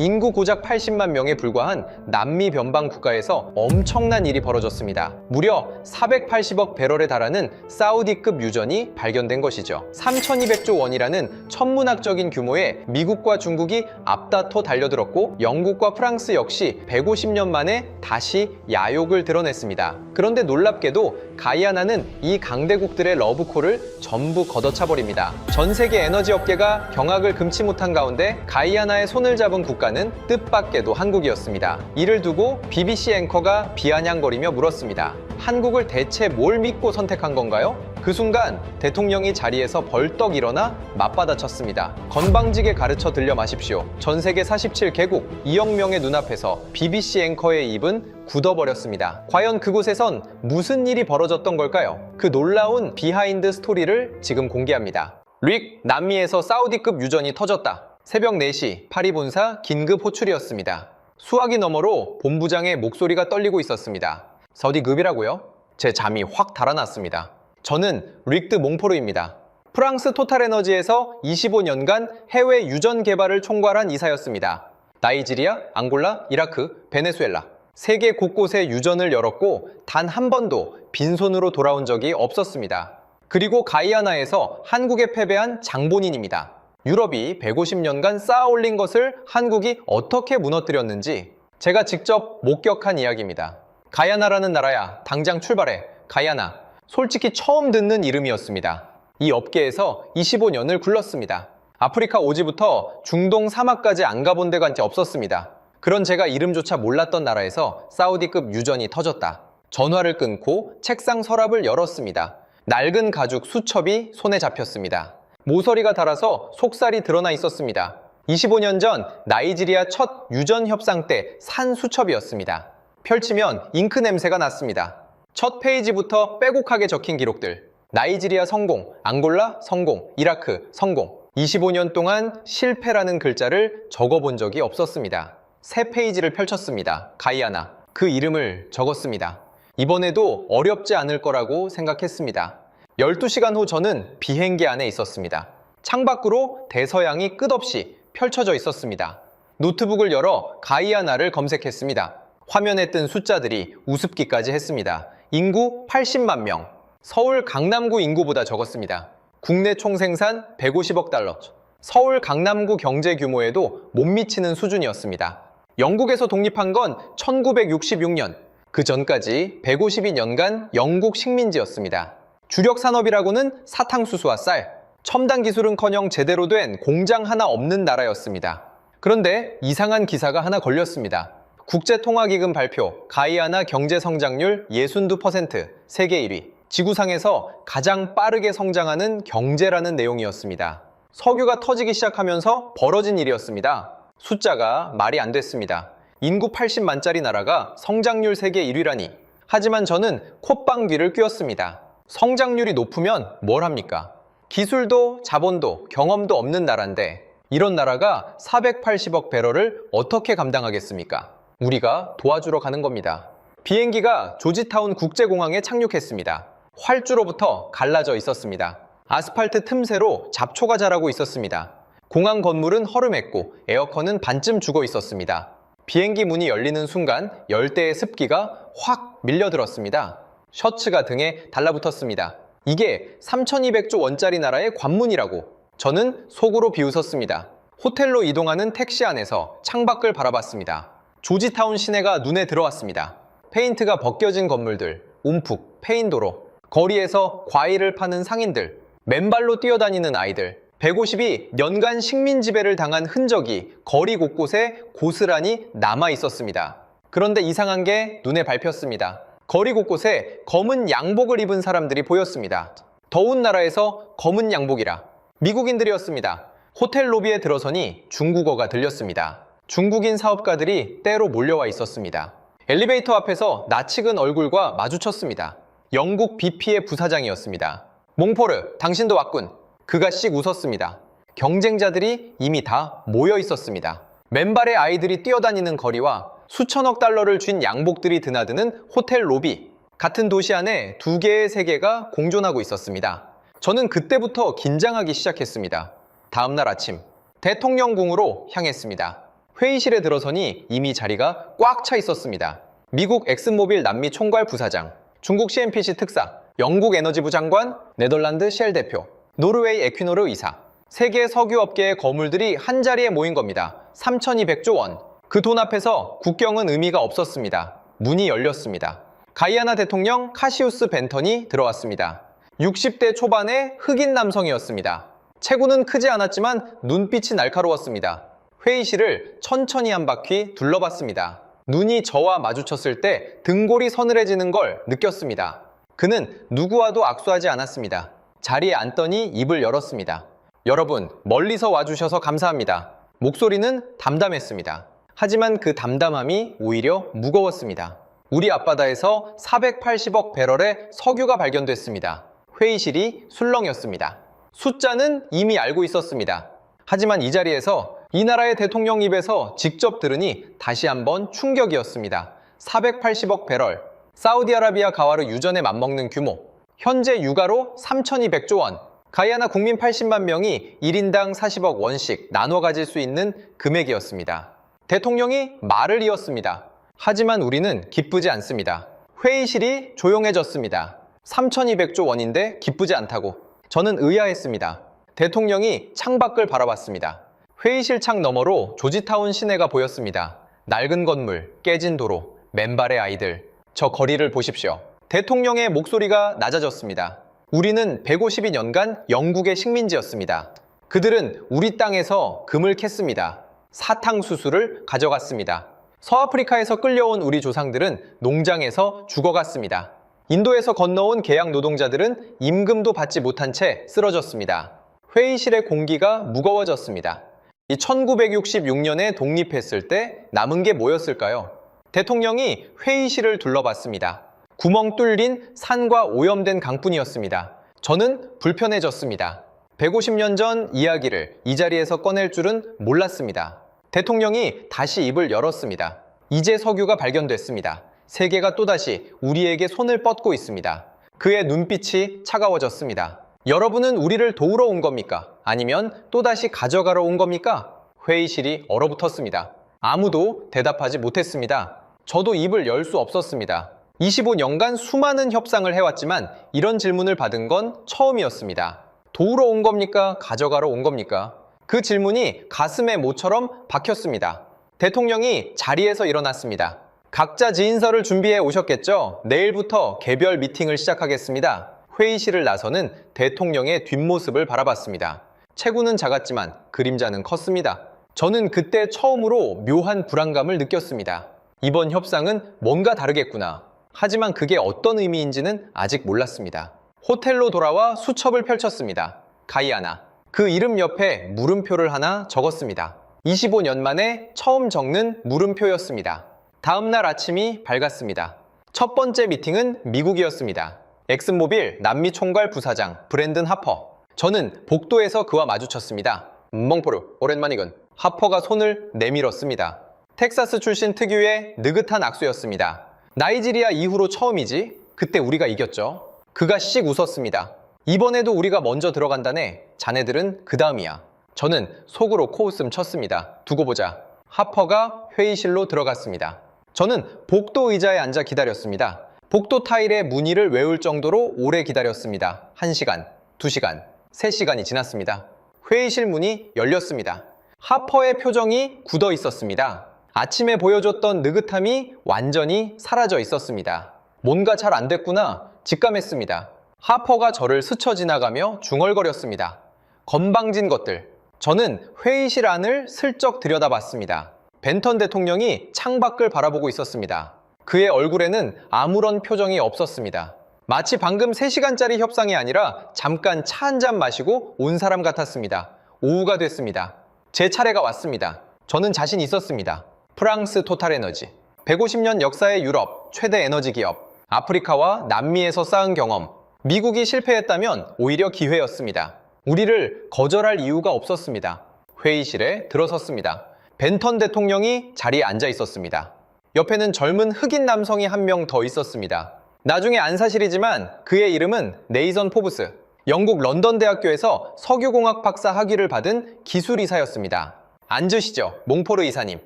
인구 고작 80만 명에 불과한 남미 변방 국가에서 엄청난 일이 벌어졌습니다. 무려 480억 배럴에 달하는 사우디급 유전이 발견된 것이죠. 3,200조 원이라는 천문학적인 규모의 미국과 중국이 앞다퉈 달려들었고, 영국과 프랑스 역시 150년 만에 다시 야욕을 드러냈습니다. 그런데 놀랍게도 가이아나는 이 강대국들의 러브콜을 전부 걷어차버립니다. 전 세계 에너지 업계가 경악을 금치 못한 가운데 가이아나의 손을 잡은 국가는 뜻밖에도 한국이었습니다. 이를 두고 BBC 앵커가 비아냥거리며 물었습니다. 한국을 대체 뭘 믿고 선택한 건가요? 그 순간 대통령이 자리에서 벌떡 일어나 맞받아쳤습니다. 건방지게 가르쳐 들려 마십시오. 전 세계 47개국 2억 명의 눈앞에서 BBC 앵커의 입은 굳어버렸습니다. 과연 그곳에선 무슨 일이 벌어졌던 걸까요? 그 놀라운 비하인드 스토리를 지금 공개합니다. 릭, 남미에서 사우디급 유전이 터졌다. 새벽 4시 파리 본사 긴급 호출이었습니다. 수화기 너머로 본부장의 목소리가 떨리고 있었습니다. 사우디급이라고요? 제 잠이 확 달아났습니다. 저는 릭드 몽포르입니다. 프랑스 토탈에너지에서 25년간 해외 유전 개발을 총괄한 이사였습니다. 나이지리아, 앙골라, 이라크, 베네수엘라 세계 곳곳에 유전을 열었고 단 한 번도 빈손으로 돌아온 적이 없었습니다. 그리고 가이아나에서 한국에 패배한 장본인입니다. 유럽이 150년간 쌓아 올린 것을 한국이 어떻게 무너뜨렸는지 제가 직접 목격한 이야기입니다. 가이아나라는 나라야, 당장 출발해. 가이아나. 솔직히 처음 듣는 이름이었습니다. 이 업계에서 25년을 굴렀습니다. 아프리카 오지부터 중동 사막까지 안 가본 데가 없었습니다. 그런 제가 이름조차 몰랐던 나라에서 사우디급 유전이 터졌다. 전화를 끊고 책상 서랍을 열었습니다. 낡은 가죽 수첩이 손에 잡혔습니다. 모서리가 닳아서 속살이 드러나 있었습니다. 25년 전 나이지리아 첫 유전 협상 때 산 수첩이었습니다. 펼치면 잉크 냄새가 났습니다. 첫 페이지부터 빼곡하게 적힌 기록들. 나이지리아 성공, 앙골라 성공, 이라크 성공. 25년 동안 실패라는 글자를 적어본 적이 없었습니다. 새 페이지를 펼쳤습니다. 가이아나. 그 이름을 적었습니다. 이번에도 어렵지 않을 거라고 생각했습니다. 12시간 후 저는 비행기 안에 있었습니다. 창밖으로 대서양이 끝없이 펼쳐져 있었습니다. 노트북을 열어 가이아나를 검색했습니다. 화면에 뜬 숫자들이 우습기까지 했습니다. 인구 80만 명. 서울 강남구 인구보다 적었습니다. 국내 총생산 150억 달러. 서울 강남구 경제 규모에도 못 미치는 수준이었습니다. 영국에서 독립한 건 1966년. 그 전까지 152년간 영국 식민지였습니다. 주력 산업이라고는 사탕수수와 쌀, 첨단 기술은커녕 제대로 된 공장 하나 없는 나라였습니다. 그런데 이상한 기사가 하나 걸렸습니다. 국제통화기금 발표, 가이아나 경제 성장률 62%, 세계 1위. 지구상에서 가장 빠르게 성장하는 경제라는 내용이었습니다. 석유가 터지기 시작하면서 벌어진 일이었습니다. 숫자가 말이 안 됐습니다. 인구 80만짜리 나라가 성장률 세계 1위라니. 하지만 저는 콧방귀를 뀌었습니다. 성장률이 높으면 뭘 합니까? 기술도 자본도 경험도 없는 나라인데 이런 나라가 480억 배럴을 어떻게 감당하겠습니까? 우리가 도와주러 가는 겁니다. 비행기가 조지타운 국제공항에 착륙했습니다. 활주로부터 갈라져 있었습니다. 아스팔트 틈새로 잡초가 자라고 있었습니다. 공항 건물은 허름했고 에어컨은 반쯤 죽어 있었습니다. 비행기 문이 열리는 순간 열대의 습기가 확 밀려들었습니다. 셔츠가 등에 달라붙었습니다. 이게 3,200조 원짜리 나라의 관문이라고. 저는 속으로 비웃었습니다. 호텔로 이동하는 택시 안에서 창밖을 바라봤습니다. 조지타운 시내가 눈에 들어왔습니다. 페인트가 벗겨진 건물들, 움푹 패인 도로, 거리에서 과일을 파는 상인들, 맨발로 뛰어다니는 아이들, 150이 년간 식민 지배를 당한 흔적이 거리 곳곳에 고스란히 남아 있었습니다. 그런데 이상한 게 눈에 밟혔습니다. 거리 곳곳에 검은 양복을 입은 사람들이 보였습니다. 더운 나라에서 검은 양복이라. 미국인들이었습니다. 호텔 로비에 들어서니 중국어가 들렸습니다. 중국인 사업가들이 때로 몰려와 있었습니다. 엘리베이터 앞에서 낯익은 얼굴과 마주쳤습니다. 영국 BP의 부사장이었습니다. 몽포르, 당신도 왔군. 그가 씩 웃었습니다. 경쟁자들이 이미 다 모여 있었습니다. 맨발의 아이들이 뛰어다니는 거리와 수천억 달러를 쥔 양복들이 드나드는 호텔 로비. 같은 도시 안에 두 개의 세계가 공존하고 있었습니다. 저는 그때부터 긴장하기 시작했습니다. 다음날 아침, 대통령궁으로 향했습니다. 회의실에 들어서니 이미 자리가 꽉 차 있었습니다. 미국 엑슨모빌 남미 총괄 부사장, 중국 CNPC 특사, 영국 에너지부 장관, 네덜란드 쉘 대표, 노르웨이 에퀴노르 이사, 세계 석유업계의 거물들이 한자리에 모인 겁니다. 3,200조 원. 그 돈 앞에서 국경은 의미가 없었습니다. 문이 열렸습니다. 가이아나 대통령 카시우스 벤턴이 들어왔습니다. 60대 초반의 흑인 남성이었습니다. 체구는 크지 않았지만 눈빛이 날카로웠습니다. 회의실을 천천히 한 바퀴 둘러봤습니다. 눈이 저와 마주쳤을 때 등골이 서늘해지는 걸 느꼈습니다. 그는 누구와도 악수하지 않았습니다. 자리에 앉더니 입을 열었습니다. 여러분, 멀리서 와주셔서 감사합니다. 목소리는 담담했습니다. 하지만 그 담담함이 오히려 무거웠습니다. 우리 앞바다에서 480억 배럴의 석유가 발견됐습니다. 회의실이 술렁였습니다. 숫자는 이미 알고 있었습니다. 하지만 이 자리에서 이 나라의 대통령 입에서 직접 들으니 다시 한번 충격이었습니다. 480억 배럴, 사우디아라비아 가와르 유전에 맞먹는 규모, 현재 유가로 3,200조 원, 가이아나 국민 80만 명이 1인당 40억 원씩 나눠 가질 수 있는 금액이었습니다. 대통령이 말을 이었습니다. 하지만 우리는 기쁘지 않습니다. 회의실이 조용해졌습니다. 3,200조 원인데 기쁘지 않다고. 저는 의아했습니다. 대통령이 창밖을 바라봤습니다. 회의실 창 너머로 조지타운 시내가 보였습니다. 낡은 건물, 깨진 도로, 맨발의 아이들. 저 거리를 보십시오. 대통령의 목소리가 낮아졌습니다. 우리는 152년간 영국의 식민지였습니다. 그들은 우리 땅에서 금을 캤습니다. 사탕수수를 가져갔습니다. 서아프리카에서 끌려온 우리 조상들은 농장에서 죽어갔습니다. 인도에서 건너온 계약 노동자들은 임금도 받지 못한 채 쓰러졌습니다. 회의실의 공기가 무거워졌습니다. 이 1966년에 독립했을 때 남은 게 뭐였을까요? 대통령이 회의실을 둘러봤습니다. 구멍 뚫린 산과 오염된 강뿐이었습니다. 저는 불편해졌습니다. 150년 전 이야기를 이 자리에서 꺼낼 줄은 몰랐습니다. 대통령이 다시 입을 열었습니다. 이제 석유가 발견됐습니다. 세계가 또다시 우리에게 손을 뻗고 있습니다. 그의 눈빛이 차가워졌습니다. 여러분은 우리를 도우러 온 겁니까? 아니면 또다시 가져가러 온 겁니까? 회의실이 얼어붙었습니다. 아무도 대답하지 못했습니다. 저도 입을 열 수 없었습니다. 25년간 수많은 협상을 해왔지만 이런 질문을 받은 건 처음이었습니다. 도우러 온 겁니까? 가져가러 온 겁니까? 그 질문이 가슴에 모처럼 박혔습니다. 대통령이 자리에서 일어났습니다. 각자 지인서를 준비해 오셨겠죠? 내일부터 개별 미팅을 시작하겠습니다. 회의실을 나서는 대통령의 뒷모습을 바라봤습니다. 체구는 작았지만 그림자는 컸습니다. 저는 그때 처음으로 묘한 불안감을 느꼈습니다. 이번 협상은 뭔가 다르겠구나. 하지만 그게 어떤 의미인지는 아직 몰랐습니다. 호텔로 돌아와 수첩을 펼쳤습니다. 가이아나. 그 이름 옆에 물음표를 하나 적었습니다. 25년 만에 처음 적는 물음표였습니다. 다음 날 아침이 밝았습니다. 첫 번째 미팅은 미국이었습니다. 엑슨모빌 남미 총괄 부사장 브랜든 하퍼. 저는 복도에서 그와 마주쳤습니다. 멍포르, 오랜만이군. 하퍼가 손을 내밀었습니다. 텍사스 출신 특유의 느긋한 악수였습니다. 나이지리아 이후로 처음이지? 그때 우리가 이겼죠. 그가 씩 웃었습니다. 이번에도 우리가 먼저 들어간다네. 자네들은 그 다음이야. 저는 속으로 코웃음 쳤습니다. 두고 보자. 하퍼가 회의실로 들어갔습니다. 저는 복도 의자에 앉아 기다렸습니다. 복도 타일의 문의를 외울 정도로 오래 기다렸습니다. 1시간, 2시간, 3시간이 지났습니다. 회의실 문이 열렸습니다. 하퍼의 표정이 굳어 있었습니다. 아침에 보여줬던 느긋함이 완전히 사라져 있었습니다. 뭔가 잘 안 됐구나 직감했습니다. 하퍼가 저를 스쳐 지나가며 중얼거렸습니다. 건방진 것들. 저는 회의실 안을 슬쩍 들여다봤습니다. 벤턴 대통령이 창밖을 바라보고 있었습니다. 그의 얼굴에는 아무런 표정이 없었습니다. 마치 방금 3시간짜리 협상이 아니라 잠깐 차 한 잔 마시고 온 사람 같았습니다. 오후가 됐습니다. 제 차례가 왔습니다. 저는 자신 있었습니다. 프랑스 토탈에너지, 150년 역사의 유럽 최대 에너지 기업, 아프리카와 남미에서 쌓은 경험, 미국이 실패했다면 오히려 기회였습니다. 우리를 거절할 이유가 없었습니다. 회의실에 들어섰습니다. 벤턴 대통령이 자리에 앉아 있었습니다. 옆에는 젊은 흑인 남성이 한 명 더 있었습니다. 나중에 안 사실이지만 그의 이름은 네이선 포브스. 영국 런던 대학교에서 석유공학 박사 학위를 받은 기술이사였습니다. 앉으시죠, 몽포르 이사님.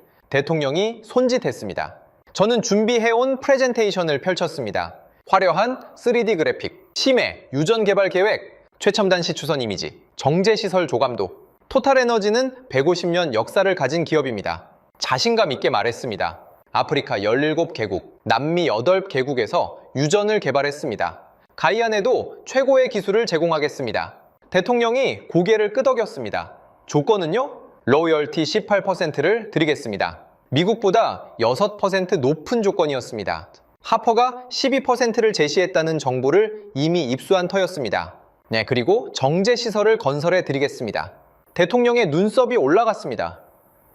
대통령이 손짓했습니다. 저는 준비해온 프레젠테이션을 펼쳤습니다. 화려한 3D 그래픽, 심해, 유전 개발 계획, 최첨단 시추선 이미지, 정제시설 조감도. 토탈에너지는 150년 역사를 가진 기업입니다. 자신감 있게 말했습니다. 아프리카 17개국, 남미 8개국에서 유전을 개발했습니다. 가이안에도 최고의 기술을 제공하겠습니다. 대통령이 고개를 끄덕였습니다. 조건은요? 로열티 18%를 드리겠습니다. 미국보다 6% 높은 조건이었습니다. 하퍼가 12%를 제시했다는 정보를 이미 입수한 터였습니다. 네, 그리고 정제시설을 건설해 드리겠습니다. 대통령의 눈썹이 올라갔습니다.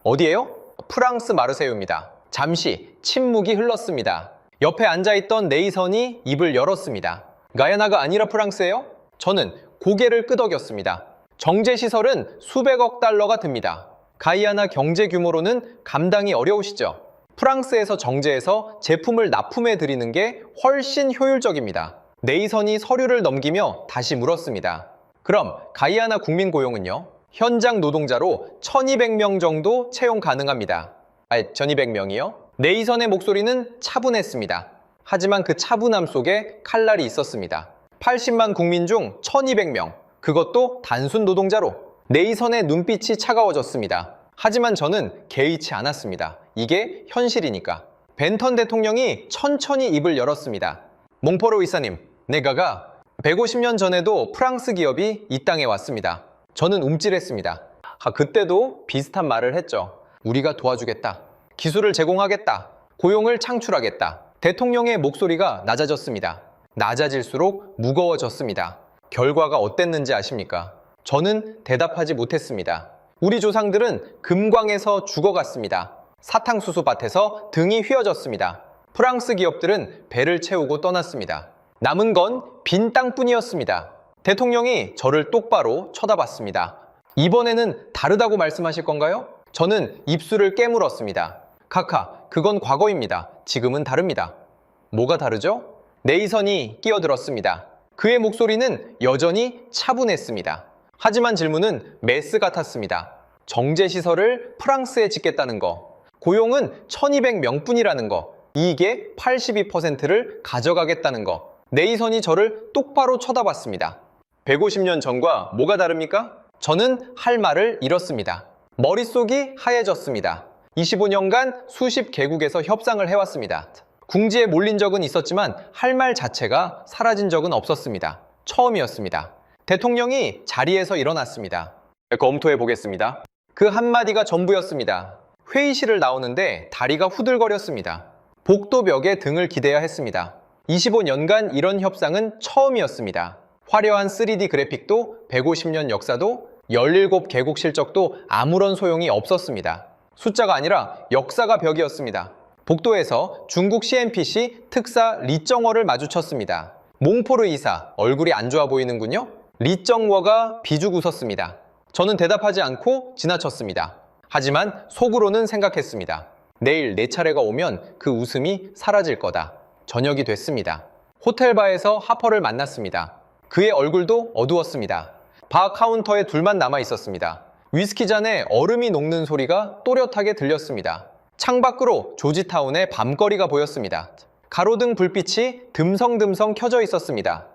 어디에요? 프랑스 마르세유입니다. 잠시 침묵이 흘렀습니다. 옆에 앉아있던 네이선이 입을 열었습니다. 가야나가 아니라 프랑스예요? 저는 고개를 끄덕였습니다. 정제시설은 수백억 달러가 듭니다. 가이아나 경제 규모로는 감당이 어려우시죠? 프랑스에서 정제해서 제품을 납품해 드리는 게 훨씬 효율적입니다. 네이선이 서류를 넘기며 다시 물었습니다. 그럼 가이아나 국민 고용은요? 현장 노동자로 1200명 정도 채용 가능합니다. 1200명이요? 네이선의 목소리는 차분했습니다. 하지만 그 차분함 속에 칼날이 있었습니다. 80만 국민 중 1200명, 그것도 단순 노동자로. 네이선의 눈빛이 차가워졌습니다. 하지만 저는 개의치 않았습니다. 이게 현실이니까. 벤턴 대통령이 천천히 입을 열었습니다. 몽포로 의사님, 내가가 150년 전에도 프랑스 기업이 이 땅에 왔습니다. 저는 움찔했습니다. 그때도 비슷한 말을 했죠. 우리가 도와주겠다. 기술을 제공하겠다. 고용을 창출하겠다. 대통령의 목소리가 낮아졌습니다. 낮아질수록 무거워졌습니다. 결과가 어땠는지 아십니까? 저는 대답하지 못했습니다. 우리 조상들은 금광에서 죽어갔습니다. 사탕수수 밭에서 등이 휘어졌습니다. 프랑스 기업들은 배를 채우고 떠났습니다. 남은 건 빈 땅뿐이었습니다. 대통령이 저를 똑바로 쳐다봤습니다. 이번에는 다르다고 말씀하실 건가요? 저는 입술을 깨물었습니다. 카카, 그건 과거입니다. 지금은 다릅니다. 뭐가 다르죠? 네이선이 끼어들었습니다. 그의 목소리는 여전히 차분했습니다. 하지만 질문은 메스 같았습니다. 정제시설을 프랑스에 짓겠다는 거, 고용은 1200명뿐이라는 거, 이익의 82%를 가져가겠다는 거. 네이선이 저를 똑바로 쳐다봤습니다. 150년 전과 뭐가 다릅니까? 저는 할 말을 잃었습니다. 머릿속이 하얘졌습니다. 25년간 수십 개국에서 협상을 해왔습니다. 궁지에 몰린 적은 있었지만 할 말 자체가 사라진 적은 없었습니다. 처음이었습니다. 대통령이 자리에서 일어났습니다. 검토해 보겠습니다. 그 한마디가 전부였습니다. 회의실을 나오는데 다리가 후들거렸습니다. 복도벽에 등을 기대야 했습니다. 25년간 이런 협상은 처음이었습니다. 화려한 3D 그래픽도 150년 역사도 17개국 실적도 아무런 소용이 없었습니다. 숫자가 아니라 역사가 벽이었습니다. 복도에서 중국 CNPC 특사 리정워를 마주쳤습니다. 몽포르 이사, 얼굴이 안 좋아 보이는군요. 리정워가 비죽 웃었습니다. 저는 대답하지 않고 지나쳤습니다. 하지만 속으로는 생각했습니다. 내일 내 차례가 오면 그 웃음이 사라질 거다. 저녁이 됐습니다. 호텔바에서 하퍼를 만났습니다. 그의 얼굴도 어두웠습니다. 바 카운터에 둘만 남아 있었습니다. 위스키 잔에 얼음이 녹는 소리가 또렷하게 들렸습니다. 창밖으로 조지타운의 밤거리가 보였습니다. 가로등 불빛이 듬성듬성 켜져 있었습니다.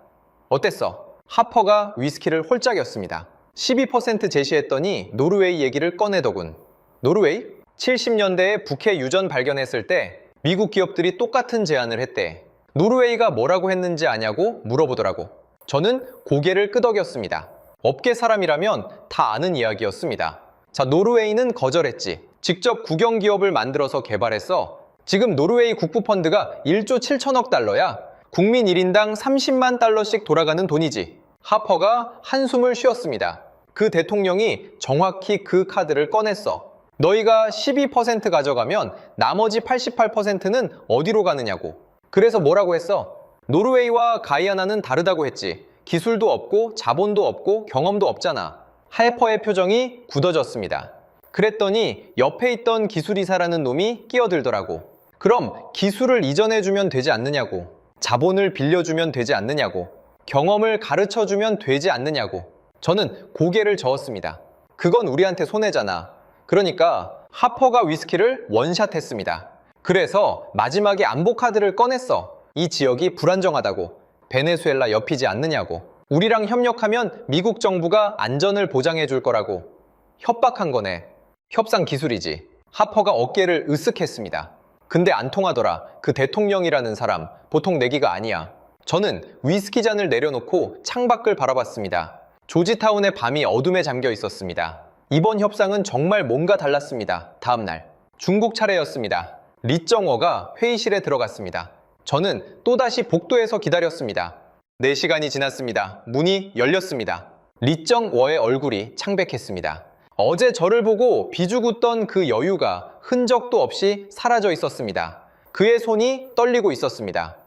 어땠어? 하퍼가 위스키를 홀짝였습니다. 12% 제시했더니 노르웨이 얘기를 꺼내더군. 노르웨이? 70년대에 북해 유전 발견했을 때 미국 기업들이 똑같은 제안을 했대. 노르웨이가 뭐라고 했는지 아냐고 물어보더라고. 저는 고개를 끄덕였습니다. 업계 사람이라면 다 아는 이야기였습니다. 자, 노르웨이는 거절했지. 직접 국영기업을 만들어서 개발했어. 지금 노르웨이 국부펀드가 1조 7천억 달러야. 국민 1인당 30만 달러씩 돌아가는 돈이지. 하퍼가 한숨을 쉬었습니다. 그 대통령이 정확히 그 카드를 꺼냈어. 너희가 12% 가져가면 나머지 88%는 어디로 가느냐고. 그래서 뭐라고 했어? 노르웨이와 가이아나는 다르다고 했지. 기술도 없고 자본도 없고 경험도 없잖아. 하퍼의 표정이 굳어졌습니다. 그랬더니 옆에 있던 기술이사라는 놈이 끼어들더라고. 그럼 기술을 이전해주면 되지 않느냐고. 자본을 빌려주면 되지 않느냐고. 경험을 가르쳐주면 되지 않느냐고. 저는 고개를 저었습니다. 그건 우리한테 손해잖아. 그러니까 하퍼가 위스키를 원샷했습니다. 그래서 마지막에 안보 카드를 꺼냈어. 이 지역이 불안정하다고. 베네수엘라 옆이지 않느냐고. 우리랑 협력하면 미국 정부가 안전을 보장해 줄 거라고. 협박한 거네. 협상 기술이지. 하퍼가 어깨를 으쓱했습니다. 근데 안 통하더라. 그 대통령이라는 사람 보통 내기가 아니야. 저는 위스키 잔을 내려놓고 창밖을 바라봤습니다. 조지타운의 밤이 어둠에 잠겨 있었습니다. 이번 협상은 정말 뭔가 달랐습니다. 다음 날 중국 차례였습니다. 리정워가 회의실에 들어갔습니다. 저는 또다시 복도에서 기다렸습니다. 4시간이 지났습니다. 문이 열렸습니다. 리정워의 얼굴이 창백했습니다. 어제 저를 보고 비죽었던 그 여유가 흔적도 없이 사라져 있었습니다. 그의 손이 떨리고 있었습니다.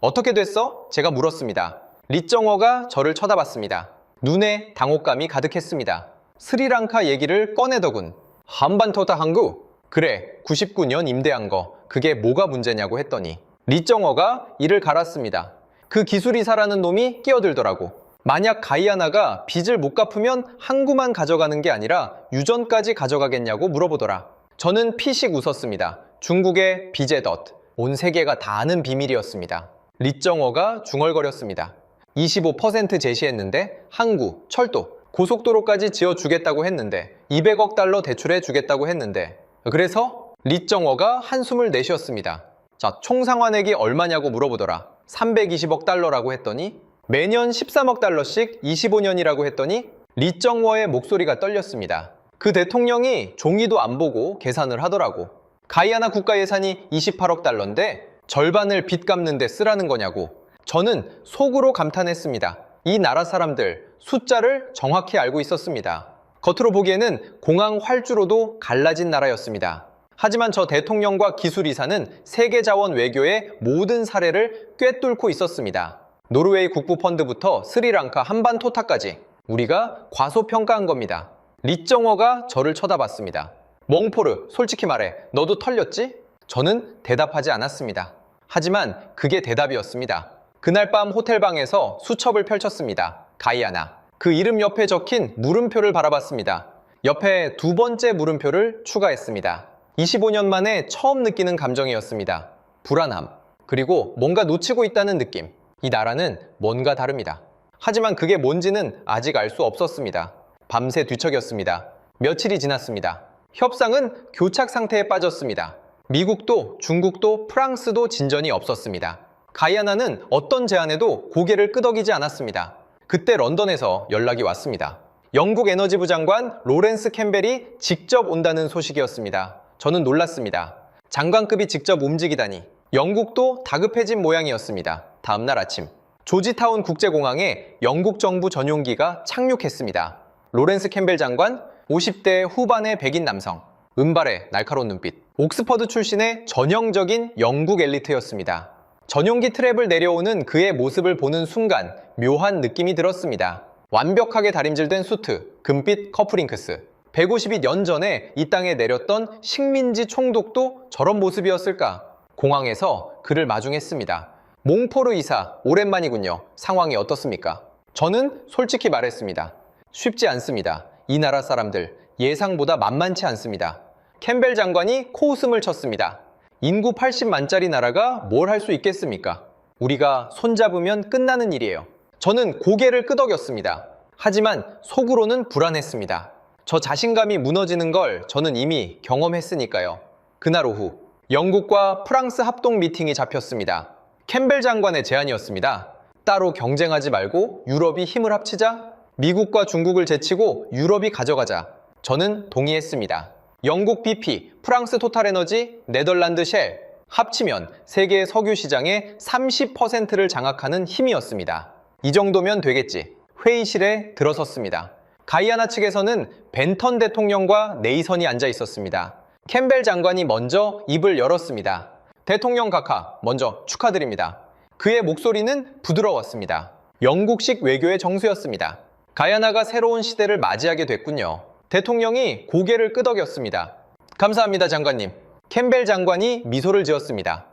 어떻게 됐어? 제가 물었습니다. 리정워가 저를 쳐다봤습니다. 눈에 당혹감이 가득했습니다. 스리랑카 얘기를 꺼내더군. 한반도다 한국? 그래, 99년 임대한 거. 그게 뭐가 문제냐고 했더니 리정워가 이를 갈았습니다. 그 기술이사라는 놈이 끼어들더라고. 만약 가이아나가 빚을 못 갚으면 항구만 가져가는 게 아니라 유전까지 가져가겠냐고 물어보더라. 저는 피식 웃었습니다. 중국의 빚의 덫. 온 세계가 다 아는 비밀이었습니다. 리정워가 중얼거렸습니다. 25% 제시했는데 항구, 철도, 고속도로까지 지어주겠다고 했는데 200억 달러 대출해 주겠다고 했는데 그래서 리정워가 한숨을 내쉬었습니다. 자, 총 상환액이 얼마냐고 물어보더라. 320억 달러라고 했더니 매년 13억 달러씩 25년이라고 했더니 리정워의 목소리가 떨렸습니다. 그 대통령이 종이도 안 보고 계산을 하더라고. 가이아나 국가 예산이 28억 달러인데 절반을 빚 갚는 데 쓰라는 거냐고. 저는 속으로 감탄했습니다. 이 나라 사람들 숫자를 정확히 알고 있었습니다. 겉으로 보기에는 공항 활주로도 갈라진 나라였습니다. 하지만 저 대통령과 기술이사는 세계자원 외교의 모든 사례를 꿰뚫고 있었습니다. 노르웨이 국부펀드부터 스리랑카 한반토타까지 우리가 과소평가한 겁니다. 리정워가 저를 쳐다봤습니다. 몽포르, 솔직히 말해, 너도 털렸지? 저는 대답하지 않았습니다. 하지만 그게 대답이었습니다. 그날 밤 호텔방에서 수첩을 펼쳤습니다. 가이아나. 그 이름 옆에 적힌 물음표를 바라봤습니다. 옆에 두 번째 물음표를 추가했습니다. 25년 만에 처음 느끼는 감정이었습니다. 불안함. 그리고 뭔가 놓치고 있다는 느낌. 이 나라는 뭔가 다릅니다. 하지만 그게 뭔지는 아직 알 수 없었습니다. 밤새 뒤척였습니다. 며칠이 지났습니다. 협상은 교착 상태에 빠졌습니다. 미국도 중국도 프랑스도 진전이 없었습니다. 가이아나는 어떤 제안에도 고개를 끄덕이지 않았습니다. 그때 런던에서 연락이 왔습니다. 영국 에너지부 장관 로렌스 캠벨이 직접 온다는 소식이었습니다. 저는 놀랐습니다. 장관급이 직접 움직이다니. 영국도 다급해진 모양이었습니다. 다음날 아침 조지타운 국제공항에 영국 정부 전용기가 착륙했습니다. 로렌스 캠벨 장관, 50대 후반의 백인 남성, 은발의 날카로운 눈빛, 옥스퍼드 출신의 전형적인 영국 엘리트였습니다. 전용기 트랩을 내려오는 그의 모습을 보는 순간 묘한 느낌이 들었습니다. 완벽하게 다림질된 수트, 금빛 커프링크스. 152년 전에 이 땅에 내렸던 식민지 총독도 저런 모습이었을까? 공항에서 그를 마중했습니다. 몽포르 이사, 오랜만이군요. 상황이 어떻습니까? 저는 솔직히 말했습니다. 쉽지 않습니다. 이 나라 사람들 예상보다 만만치 않습니다. 캠벨 장관이 코웃음을 쳤습니다. 인구 80만짜리 나라가 뭘 할 수 있겠습니까? 우리가 손잡으면 끝나는 일이에요. 저는 고개를 끄덕였습니다. 하지만 속으로는 불안했습니다. 저 자신감이 무너지는 걸 저는 이미 경험했으니까요. 그날 오후 영국과 프랑스 합동 미팅이 잡혔습니다. 캠벨 장관의 제안이었습니다. 따로 경쟁하지 말고 유럽이 힘을 합치자, 미국과 중국을 제치고 유럽이 가져가자. 저는 동의했습니다. 영국 BP, 프랑스 토탈에너지, 네덜란드 쉘, 합치면 세계 석유 시장의 30%를 장악하는 힘이었습니다. 이 정도면 되겠지. 회의실에 들어섰습니다. 가이아나 측에서는 벤턴 대통령과 네이선이 앉아 있었습니다. 캠벨 장관이 먼저 입을 열었습니다. 대통령 각하, 먼저 축하드립니다. 그의 목소리는 부드러웠습니다. 영국식 외교의 정수였습니다. 가이아나가 새로운 시대를 맞이하게 됐군요. 대통령이 고개를 끄덕였습니다. 감사합니다, 장관님. 캠벨 장관이 미소를 지었습니다.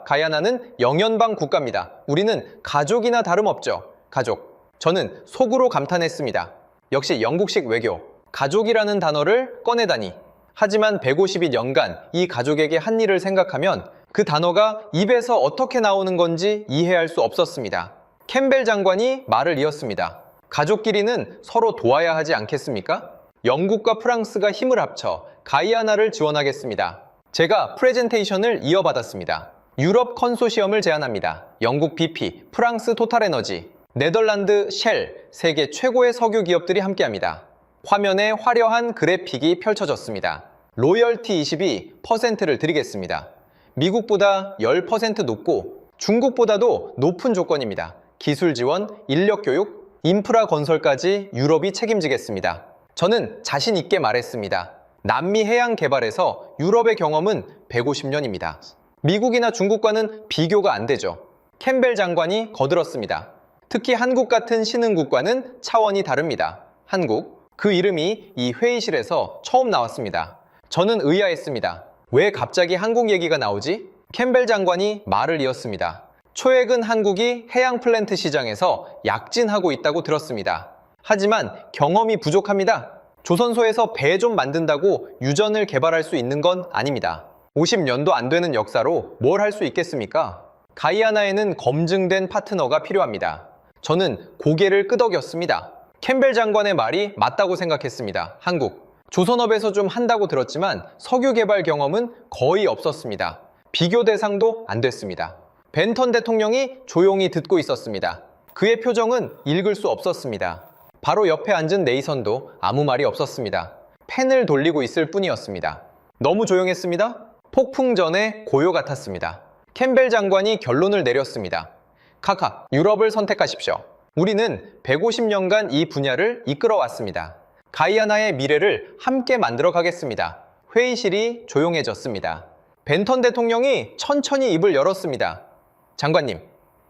가이아나는 영연방 국가입니다. 우리는 가족이나 다름없죠. 가족. 저는 속으로 감탄했습니다. 역시 영국식 외교. 가족이라는 단어를 꺼내다니. 하지만 150일 이 가족에게 한 일을 생각하면 그 단어가 입에서 어떻게 나오는 건지 이해할 수 없었습니다. 캠벨 장관이 말을 이었습니다. 가족끼리는 서로 도와야 하지 않겠습니까? 영국과 프랑스가 힘을 합쳐 가이아나를 지원하겠습니다. 제가 프레젠테이션을 이어받았습니다. 유럽 컨소시엄을 제안합니다. 영국 BP, 프랑스 토탈에너지, 네덜란드 쉘, 세계 최고의 석유 기업들이 함께합니다. 화면에 화려한 그래픽이 펼쳐졌습니다. 로열티 22%를 드리겠습니다. 미국보다 10% 높고 중국보다도 높은 조건입니다. 기술 지원, 인력 교육, 인프라 건설까지 유럽이 책임지겠습니다. 저는 자신 있게 말했습니다. 남미 해양 개발에서 유럽의 경험은 150년입니다. 미국이나 중국과는 비교가 안 되죠. 캠벨 장관이 거들었습니다. 특히 한국 같은 신흥국과는 차원이 다릅니다. 한국, 그 이름이 이 회의실에서 처음 나왔습니다. 저는 의아했습니다. 왜 갑자기 한국 얘기가 나오지? 캠벨 장관이 말을 이었습니다. 최근 한국이 해양 플랜트 시장에서 약진하고 있다고 들었습니다. 하지만 경험이 부족합니다. 조선소에서 배 좀 만든다고 유전을 개발할 수 있는 건 아닙니다. 50년도 안 되는 역사로 뭘 할 수 있겠습니까? 가이아나에는 검증된 파트너가 필요합니다. 저는 고개를 끄덕였습니다. 캠벨 장관의 말이 맞다고 생각했습니다. 한국, 조선업에서 좀 한다고 들었지만 석유 개발 경험은 거의 없었습니다. 비교 대상도 안 됐습니다. 벤턴 대통령이 조용히 듣고 있었습니다. 그의 표정은 읽을 수 없었습니다. 바로 옆에 앉은 네이선도 아무 말이 없었습니다. 펜을 돌리고 있을 뿐이었습니다. 너무 조용했습니다. 폭풍 전의 고요 같았습니다. 캠벨 장관이 결론을 내렸습니다. 카카, 유럽을 선택하십시오. 우리는 150년간 이 분야를 이끌어왔습니다. 가이아나의 미래를 함께 만들어 가겠습니다. 회의실이 조용해졌습니다. 벤턴 대통령이 천천히 입을 열었습니다. 장관님,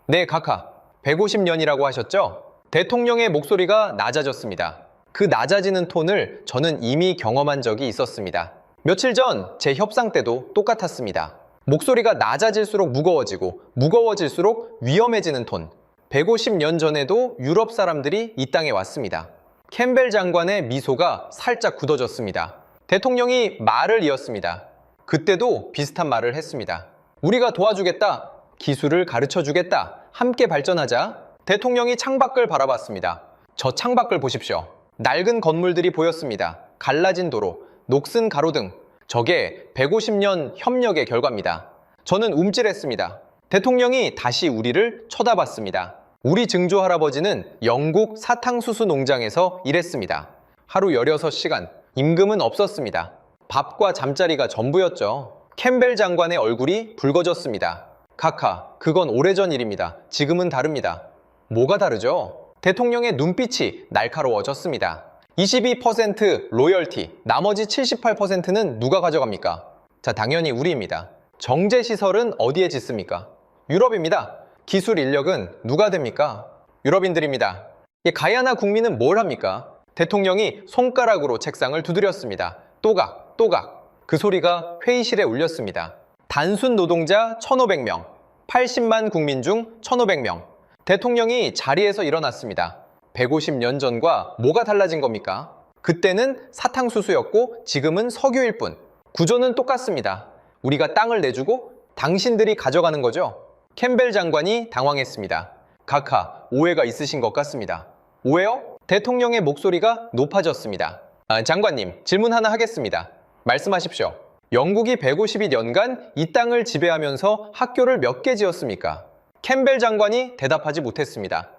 네, 카카, 150년이라고 하셨죠? 대통령의 목소리가 낮아졌습니다. 그 낮아지는 톤을 저는 이미 경험한 적이 있었습니다. 며칠 전 제 협상 때도 똑같았습니다. 목소리가 낮아질수록 무거워지고 무거워질수록 위험해지는 톤. 150년 전에도 유럽 사람들이 이 땅에 왔습니다. 캠벨 장관의 미소가 살짝 굳어졌습니다. 대통령이 말을 이었습니다. 그때도 비슷한 말을 했습니다. 우리가 도와주겠다. 기술을 가르쳐주겠다. 함께 발전하자. 대통령이 창밖을 바라봤습니다. 저 창밖을 보십시오. 낡은 건물들이 보였습니다. 갈라진 도로, 녹슨 가로등. 저게 150년 협력의 결과입니다. 저는 움찔했습니다. 대통령이 다시 우리를 쳐다봤습니다. 우리 증조 할아버지는 영국 사탕수수 농장에서 일했습니다. 하루 16시간, 임금은 없었습니다. 밥과 잠자리가 전부였죠. 캠벨 장관의 얼굴이 붉어졌습니다. 카카, 그건 오래전 일입니다. 지금은 다릅니다. 뭐가 다르죠? 대통령의 눈빛이 날카로워졌습니다. 22% 로열티, 나머지 78%는 누가 가져갑니까? 자, 당연히 우리입니다. 정제시설은 어디에 짓습니까? 유럽입니다. 기술 인력은 누가 됩니까? 유럽인들입니다. 가이아나 국민은 뭘 합니까? 대통령이 손가락으로 책상을 두드렸습니다. 또각, 또각. 그 소리가 회의실에 울렸습니다. 단순 노동자 1,500명, 80만 국민 중 1,500명. 대통령이 자리에서 일어났습니다. 150년 전과 뭐가 달라진 겁니까? 그때는 사탕수수였고 지금은 석유일 뿐. 구조는 똑같습니다. 우리가 땅을 내주고 당신들이 가져가는 거죠? 캠벨 장관이 당황했습니다. 카카, 오해가 있으신 것 같습니다. 오해요? 대통령의 목소리가 높아졌습니다. 장관님, 질문 하나 하겠습니다. 말씀하십시오. 영국이 152년간 이 땅을 지배하면서 학교를 몇 개 지었습니까? 캠벨 장관이 대답하지 못했습니다.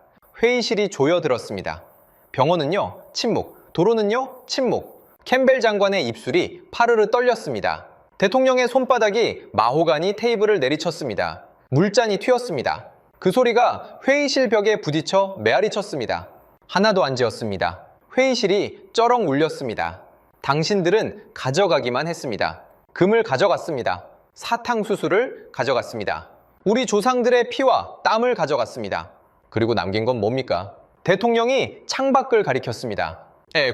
회의실이 조여들었습니다. 병원은요, 침묵. 도로는요, 침묵. 캠벨 장관의 입술이 파르르 떨렸습니다. 대통령의 손바닥이 마호가니 테이블을 내리쳤습니다. 물잔이 튀었습니다. 그 소리가 회의실 벽에 부딪혀 메아리 쳤습니다. 하나도 안 지었습니다. 회의실이 쩌렁 울렸습니다. 당신들은 가져가기만 했습니다. 금을 가져갔습니다. 사탕수수를 가져갔습니다. 우리 조상들의 피와 땀을 가져갔습니다. 그리고 남긴 건 뭡니까? 대통령이 창밖을 가리켰습니다.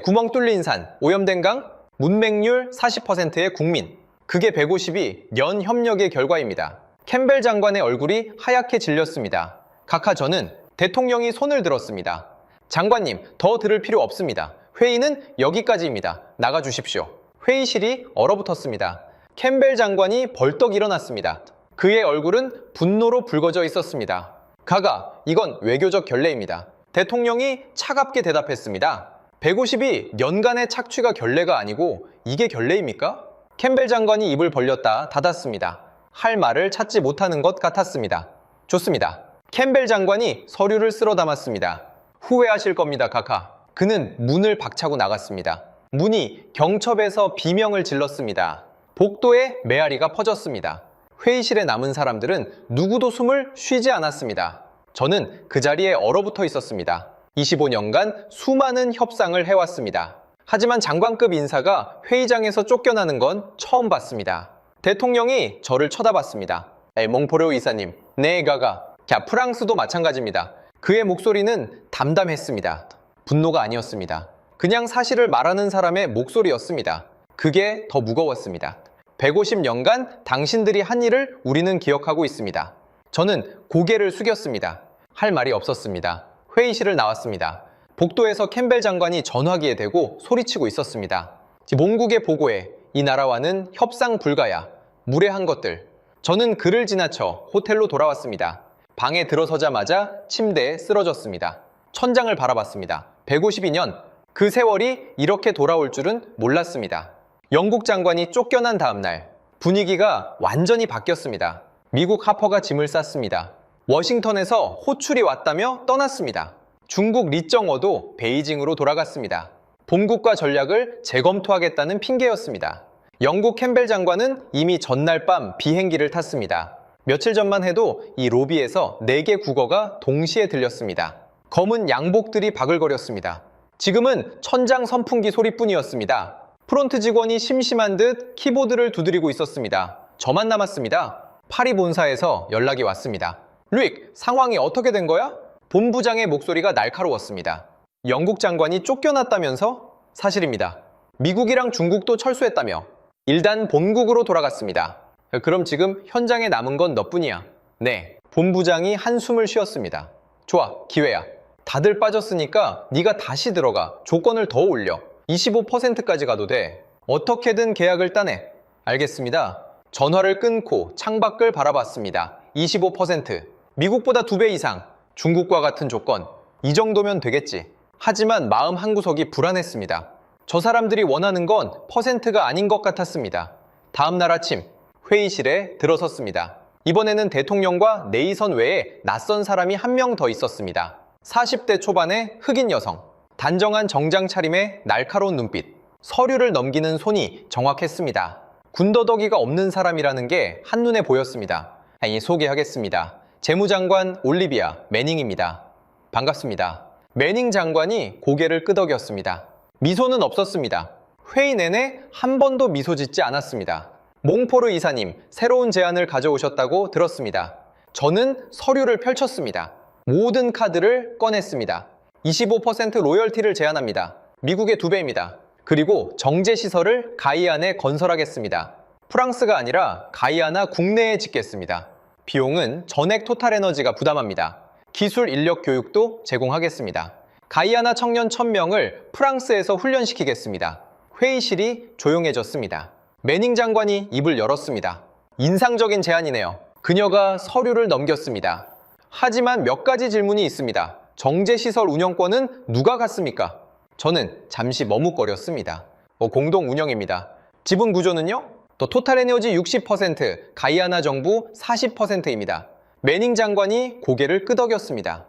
구멍 뚫린 산, 오염된 강, 문맹률 40%의 국민. 그게 152년 협력의 결과입니다. 캠벨 장관의 얼굴이 하얗게 질렸습니다. 카카, 저는 대통령이 손을 들었습니다. 장관님, 더 들을 필요 없습니다. 회의는 여기까지입니다. 나가주십시오. 회의실이 얼어붙었습니다. 캠벨 장관이 벌떡 일어났습니다. 그의 얼굴은 분노로 붉어져 있었습니다. 가가, 이건 외교적 결례입니다. 대통령이 차갑게 대답했습니다. 150이 년간의 착취가 결례가 아니고 이게 결례입니까? 캠벨 장관이 입을 벌렸다 닫았습니다. 할 말을 찾지 못하는 것 같았습니다. 좋습니다. 캠벨 장관이 서류를 쓸어 담았습니다. 후회하실 겁니다, 카카. 그는 문을 박차고 나갔습니다. 문이 경첩에서 비명을 질렀습니다. 복도에 메아리가 퍼졌습니다. 회의실에 남은 사람들은 누구도 숨을 쉬지 않았습니다. 저는 그 자리에 얼어붙어 있었습니다. 25년간 수많은 협상을 해왔습니다. 하지만 장관급 인사가 회의장에서 쫓겨나는 건 처음 봤습니다. 대통령이 저를 쳐다봤습니다. 몽포르 이사님, 네, 가가. 자, 프랑스도 마찬가지입니다. 그의 목소리는 담담했습니다. 분노가 아니었습니다. 그냥 사실을 말하는 사람의 목소리였습니다. 그게 더 무거웠습니다. 150년간 당신들이 한 일을 우리는 기억하고 있습니다. 저는 고개를 숙였습니다. 할 말이 없었습니다. 회의실을 나왔습니다. 복도에서 캠벨 장관이 전화기에 대고 소리치고 있었습니다. 몽국의 보고에 이 나라와는 협상 불가야. 무례한 것들. 저는 그를 지나쳐 호텔로 돌아왔습니다. 방에 들어서자마자 침대에 쓰러졌습니다. 천장을 바라봤습니다. 152년, 그 세월이 이렇게 돌아올 줄은 몰랐습니다. 영국 장관이 쫓겨난 다음 날, 분위기가 완전히 바뀌었습니다. 미국 하퍼가 짐을 쌌습니다. 워싱턴에서 호출이 왔다며 떠났습니다. 중국 리정워도 베이징으로 돌아갔습니다. 본국과 전략을 재검토하겠다는 핑계였습니다. 영국 캠벨 장관은 이미 전날 밤 비행기를 탔습니다. 며칠 전만 해도 이 로비에서 4개 국어가 동시에 들렸습니다. 검은 양복들이 바글거렸습니다. 지금은 천장 선풍기 소리뿐이었습니다. 프론트 직원이 심심한 듯 키보드를 두드리고 있었습니다. 저만 남았습니다. 파리 본사에서 연락이 왔습니다. 루익, 상황이 어떻게 된 거야? 본부장의 목소리가 날카로웠습니다. 영국 장관이 쫓겨났다면서? 사실입니다. 미국이랑 중국도 철수했다며. 일단 본국으로 돌아갔습니다. 그럼 지금 현장에 남은 건 너뿐이야. 네. 본부장이 한숨을 쉬었습니다. 좋아, 기회야. 다들 빠졌으니까 네가 다시 들어가. 조건을 더 올려. 25%까지 가도 돼. 어떻게든 계약을 따내. 알겠습니다. 전화를 끊고 창밖을 바라봤습니다. 25%. 미국보다 2배 이상. 중국과 같은 조건. 이 정도면 되겠지. 하지만 마음 한구석이 불안했습니다. 저 사람들이 원하는 건 퍼센트가 아닌 것 같았습니다. 다음 날 아침 회의실에 들어섰습니다. 이번에는 대통령과 네이선 외에 낯선 사람이 한 명 더 있었습니다. 40대 초반의 흑인 여성. 단정한 정장 차림에 날카로운 눈빛. 서류를 넘기는 손이 정확했습니다. 군더더기가 없는 사람이라는 게 한눈에 보였습니다. 소개하겠습니다. 재무장관 올리비아 매닝입니다. 반갑습니다. 매닝 장관이 고개를 끄덕였습니다. 미소는 없었습니다. 회의 내내 한 번도 미소 짓지 않았습니다. 몽포르 이사님, 새로운 제안을 가져오셨다고 들었습니다. 저는 서류를 펼쳤습니다. 모든 카드를 꺼냈습니다. 25% 로열티를 제안합니다. 미국의 2배입니다. 그리고 정제시설을 가이안에 건설하겠습니다. 프랑스가 아니라 가이아나 국내에 짓겠습니다. 비용은 전액 토탈에너지가 부담합니다. 기술 인력 교육도 제공하겠습니다. 가이아나 청년 1000명을 프랑스에서 훈련시키겠습니다. 회의실이 조용해졌습니다. 매닝 장관이 입을 열었습니다. 인상적인 제안이네요. 그녀가 서류를 넘겼습니다. 하지만 몇 가지 질문이 있습니다. 정제시설 운영권은 누가 갖습니까? 저는 잠시 머뭇거렸습니다. 공동 운영입니다. 지분 구조는요? 또 토탈에너지 60%, 가이아나 정부 40%입니다. 매닝 장관이 고개를 끄덕였습니다.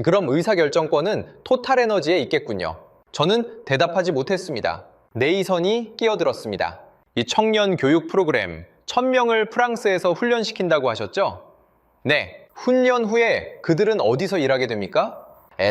그럼 의사결정권은 토탈에너지에 있겠군요. 저는 대답하지 못했습니다. 네이선이 끼어들었습니다. 이 청년 교육 프로그램 1000명을 프랑스에서 훈련시킨다고 하셨죠? 네. 훈련 후에 그들은 어디서 일하게 됩니까?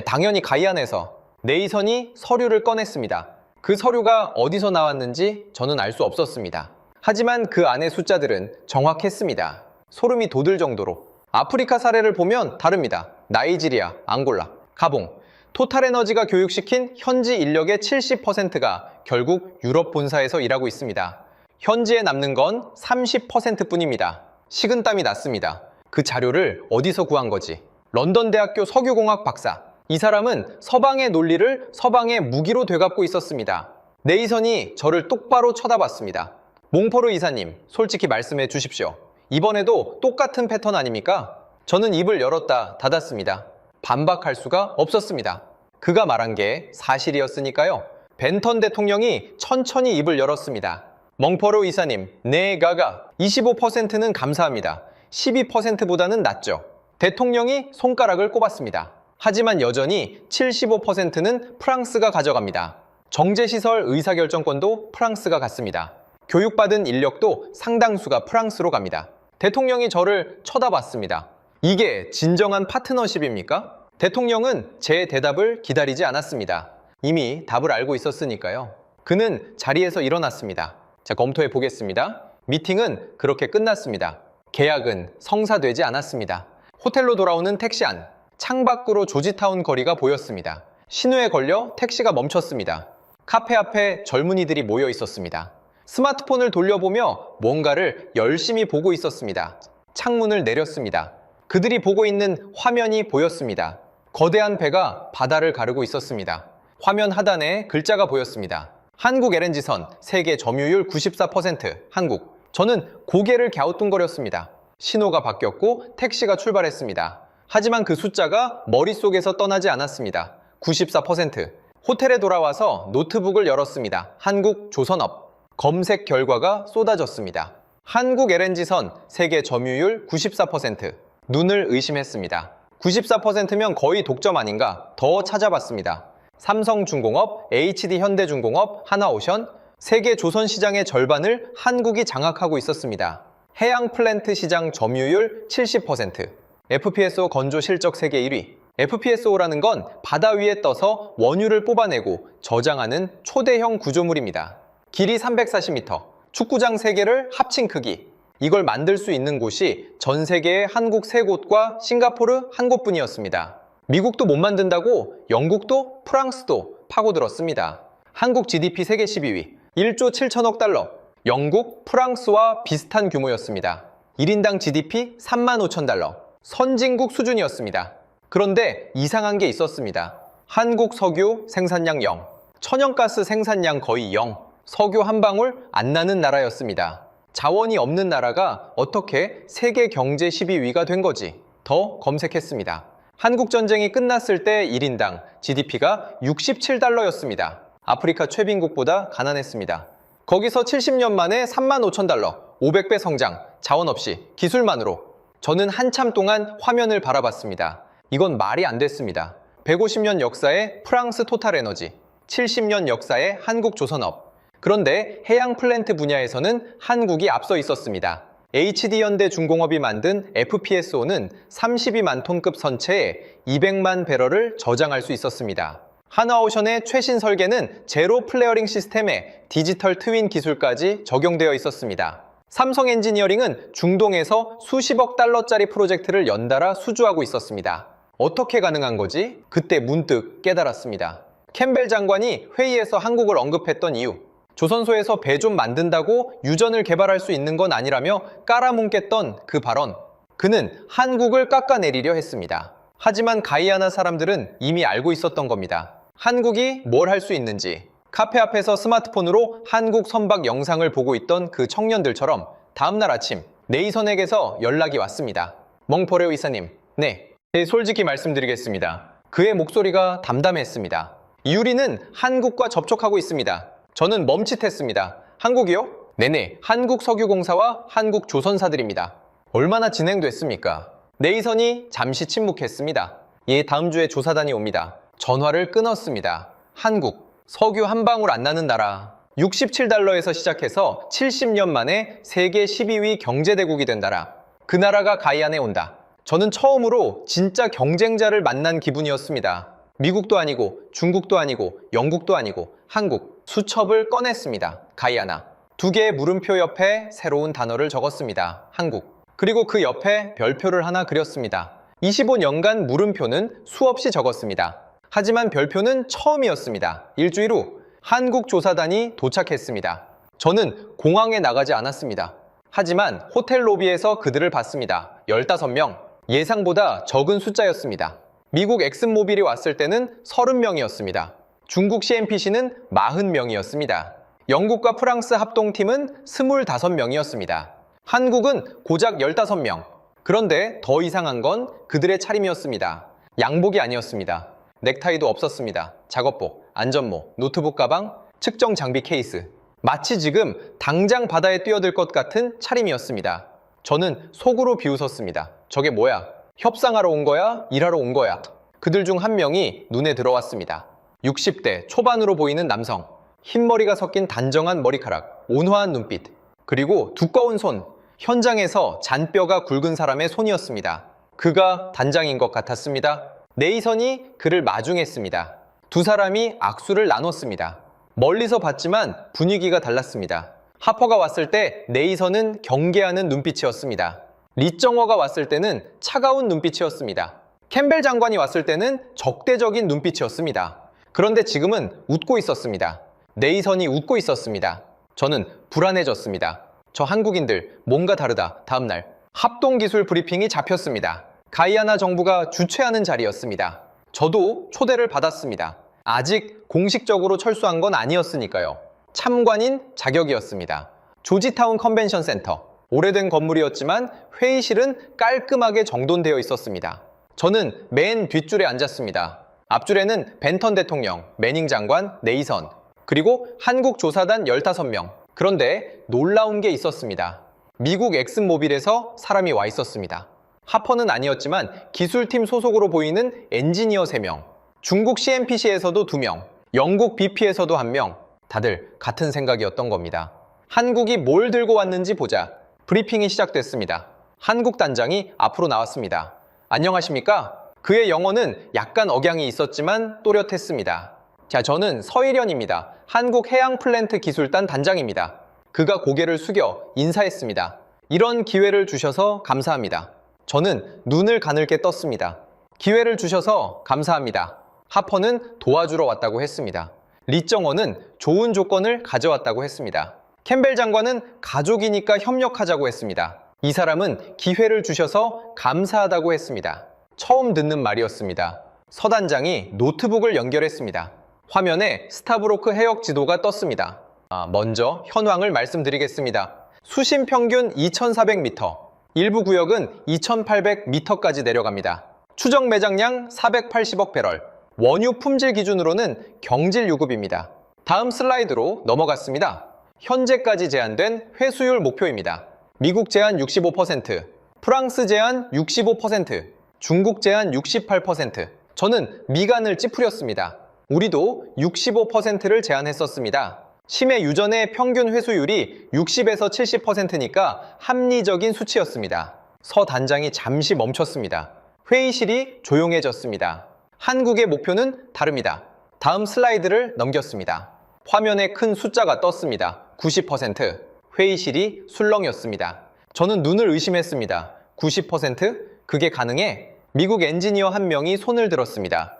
당연히 가이안에서. 네이선이 서류를 꺼냈습니다. 그 서류가 어디서 나왔는지 저는 알 수 없었습니다. 하지만 그 안의 숫자들은 정확했습니다. 소름이 돋을 정도로. 아프리카 사례를 보면 다릅니다. 나이지리아, 앙골라, 가봉. 토탈에너지가 교육시킨 현지 인력의 70%가 결국 유럽 본사에서 일하고 있습니다. 현지에 남는 건 30%뿐입니다. 식은땀이 났습니다. 그 자료를 어디서 구한 거지? 런던 대학교 석유공학 박사. 이 사람은 서방의 논리를 서방의 무기로 되갚고 있었습니다. 네이선이 저를 똑바로 쳐다봤습니다. 몽포르 이사님, 솔직히 말씀해 주십시오. 이번에도 똑같은 패턴 아닙니까? 저는 입을 열었다 닫았습니다. 반박할 수가 없었습니다. 그가 말한 게 사실이었으니까요. 벤턴 대통령이 천천히 입을 열었습니다. 멍포로 이사님, 네 가가 25%는 감사합니다. 12%보다는 낫죠. 대통령이 손가락을 꼽았습니다. 하지만 여전히 75%는 프랑스가 가져갑니다. 정제시설 의사결정권도 프랑스가 갖습니다. 교육받은 인력도 상당수가 프랑스로 갑니다. 대통령이 저를 쳐다봤습니다. 이게 진정한 파트너십입니까? 대통령은 제 대답을 기다리지 않았습니다. 이미 답을 알고 있었으니까요. 그는 자리에서 일어났습니다. 자, 검토해 보겠습니다. 미팅은 그렇게 끝났습니다. 계약은 성사되지 않았습니다. 호텔로 돌아오는 택시 안, 창밖으로 조지타운 거리가 보였습니다. 신호에 걸려 택시가 멈췄습니다. 카페 앞에 젊은이들이 모여 있었습니다. 스마트폰을 돌려보며 뭔가를 열심히 보고 있었습니다. 창문을 내렸습니다. 그들이 보고 있는 화면이 보였습니다. 거대한 배가 바다를 가르고 있었습니다. 화면 하단에 글자가 보였습니다. 한국 LNG선 세계 점유율 94% 한국. 저는 고개를 갸우뚱거렸습니다. 신호가 바뀌었고 택시가 출발했습니다. 하지만 그 숫자가 머릿속에서 떠나지 않았습니다. 94%. 호텔에 돌아와서 노트북을 열었습니다. 한국 조선업. 검색 결과가 쏟아졌습니다. 한국 LNG선 세계 점유율 94%. 눈을 의심했습니다. 94%면 거의 독점 아닌가? 더 찾아봤습니다. 삼성중공업, HD현대중공업, 하나오션, 세계 조선 시장의 절반을 한국이 장악하고 있었습니다. 해양 플랜트 시장 점유율 70%, FPSO 건조 실적 세계 1위. FPSO라는 건 바다 위에 떠서 원유를 뽑아내고 저장하는 초대형 구조물입니다. 길이 340m, 축구장 3개를 합친 크기. 이걸 만들 수 있는 곳이 전 세계의 한국 3곳과 싱가포르 1곳뿐이었습니다. 미국도 못 만든다고 영국도 프랑스도 파고들었습니다. 한국 GDP 세계 12위, 1조 7천억 달러. 영국, 프랑스와 비슷한 규모였습니다. 1인당 GDP 3만 5천 달러. 선진국 수준이었습니다. 그런데 이상한 게 있었습니다. 한국 석유 생산량 0, 천연가스 생산량 거의 0, 석유 한 방울 안 나는 나라였습니다. 자원이 없는 나라가 어떻게 세계 경제 12위가 된 거지? 더 검색했습니다. 한국 전쟁이 끝났을 때 1인당 GDP가 67달러였습니다. 아프리카 최빈국보다 가난했습니다. 거기서 70년 만에 3만 5천 달러, 500배 성장, 자원 없이 기술만으로. 저는 한참 동안 화면을 바라봤습니다. 이건 말이 안 됐습니다. 150년 역사의 프랑스 토탈에너지, 70년 역사의 한국 조선업. 그런데 해양 플랜트 분야에서는 한국이 앞서 있었습니다. HD현대중공업이 만든 FPSO는 32만 톤급 선체에 200만 배럴을 저장할 수 있었습니다. 하나오션의 최신 설계는 제로 플레어링 시스템에 디지털 트윈 기술까지 적용되어 있었습니다. 삼성 엔지니어링은 중동에서 수십억 달러짜리 프로젝트를 연달아 수주하고 있었습니다. 어떻게 가능한 거지? 그때 문득 깨달았습니다. 캠벨 장관이 회의에서 한국을 언급했던 이유. 조선소에서 배 좀 만든다고 유전을 개발할 수 있는 건 아니라며 깔아뭉갰던 그 발언. 그는 한국을 깎아내리려 했습니다. 하지만 가이아나 사람들은 이미 알고 있었던 겁니다. 한국이 뭘 할 수 있는지. 카페 앞에서 스마트폰으로 한국 선박 영상을 보고 있던 그 청년들처럼 다음날 아침 네이선에게서 연락이 왔습니다. 멍포레오 이사님, 네, 솔직히 말씀드리겠습니다. 그의 목소리가 담담했습니다. 유리는 한국과 접촉하고 있습니다. 저는 멈칫했습니다. 한국이요? 네네, 한국석유공사와 한국조선사들입니다. 얼마나 진행됐습니까? 네이선이 잠시 침묵했습니다. 예, 다음 주에 조사단이 옵니다. 전화를 끊었습니다. 한국, 석유 한 방울 안 나는 나라. 67달러에서 시작해서 70년 만에 세계 12위 경제대국이 된 나라. 그 나라가 가이안에 온다. 저는 처음으로 진짜 경쟁자를 만난 기분이었습니다. 미국도 아니고 중국도 아니고 영국도 아니고 한국. 수첩을 꺼냈습니다. 가이아나. 2개의 물음표 옆에 새로운 단어를 적었습니다. 한국. 그리고 그 옆에 별표를 하나 그렸습니다. 25년간 물음표는 수없이 적었습니다. 하지만 별표는 처음이었습니다. 일주일 후 한국 조사단이 도착했습니다. 저는 공항에 나가지 않았습니다. 하지만 호텔 로비에서 그들을 봤습니다. 15명. 예상보다 적은 숫자였습니다. 미국 엑슨모빌이 왔을 때는 30명이었습니다. 중국 CNPC는 40명이었습니다. 영국과 프랑스 합동팀은 25명이었습니다. 한국은 고작 15명. 그런데 더 이상한 건 그들의 차림이었습니다. 양복이 아니었습니다. 넥타이도 없었습니다. 작업복, 안전모, 노트북 가방, 측정 장비 케이스. 마치 지금 당장 바다에 뛰어들 것 같은 차림이었습니다. 저는 속으로 비웃었습니다. 저게 뭐야? 협상하러 온 거야? 일하러 온 거야? 그들 중 한 명이 눈에 들어왔습니다. 60대 초반으로 보이는 남성. 흰머리가 섞인 단정한 머리카락, 온화한 눈빛, 그리고 두꺼운 손. 현장에서 잔뼈가 굵은 사람의 손이었습니다. 그가 단장인 것 같았습니다. 네이선이 그를 마중했습니다. 두 사람이 악수를 나눴습니다. 멀리서 봤지만 분위기가 달랐습니다. 하퍼가 왔을 때 네이선은 경계하는 눈빛이었습니다. 리정허가 왔을 때는 차가운 눈빛이었습니다. 캠벨 장관이 왔을 때는 적대적인 눈빛이었습니다. 그런데 지금은 웃고 있었습니다. 네이선이 웃고 있었습니다. 저는 불안해졌습니다. 저 한국인들 뭔가 다르다. 다음날 합동기술 브리핑이 잡혔습니다. 가이아나 정부가 주최하는 자리였습니다. 저도 초대를 받았습니다. 아직 공식적으로 철수한 건 아니었으니까요. 참관인 자격이었습니다. 조지타운 컨벤션 센터. 오래된 건물이었지만 회의실은 깔끔하게 정돈되어 있었습니다. 저는 맨 뒷줄에 앉았습니다. 앞줄에는 벤턴 대통령, 매닝 장관, 네이선, 그리고 한국 조사단 15명. 그런데 놀라운 게 있었습니다. 미국 엑슨모빌에서 사람이 와 있었습니다. 하퍼는 아니었지만 기술팀 소속으로 보이는 엔지니어 3명, 중국 CNPC에서도 2명, 영국 BP에서도 1명, 다들 같은 생각이었던 겁니다. 한국이 뭘 들고 왔는지 보자. 브리핑이 시작됐습니다. 한국 단장이 앞으로 나왔습니다. 안녕하십니까? 그의 영어는 약간 억양이 있었지만 또렷했습니다. 자, 저는 서일현입니다. 한국해양플랜트 기술단 단장입니다. 그가 고개를 숙여 인사했습니다. 이런 기회를 주셔서 감사합니다. 저는 눈을 가늘게 떴습니다. 기회를 주셔서 감사합니다. 하퍼는 도와주러 왔다고 했습니다. 리정허는 좋은 조건을 가져왔다고 했습니다. 캠벨 장관은 가족이니까 협력하자고 했습니다. 이 사람은 기회를 주셔서 감사하다고 했습니다. 처음 듣는 말이었습니다. 서 단장이 노트북을 연결했습니다. 화면에 스타브로크 해역 지도가 떴습니다. 먼저 현황을 말씀드리겠습니다. 수심 평균 2,400m, 일부 구역은 2,800m까지 내려갑니다. 추정 매장량 480억 배럴, 원유 품질 기준으로는 경질 유급입니다. 다음 슬라이드로 넘어갔습니다. 현재까지 제한된 회수율 목표입니다. 미국 제한 65%, 프랑스 제한 65%, 중국 제한 68%. 저는 미간을 찌푸렸습니다. 우리도 65%를 제한했었습니다. 심해 유전의 평균 회수율이 60에서 70%니까 합리적인 수치였습니다. 서 단장이 잠시 멈췄습니다. 회의실이 조용해졌습니다. 한국의 목표는 다릅니다. 다음 슬라이드를 넘겼습니다. 화면에 큰 숫자가 떴습니다. 90%. 회의실이 술렁였습니다. 저는 눈을 의심했습니다. 90%? 그게 가능해? 미국 엔지니어 한 명이 손을 들었습니다.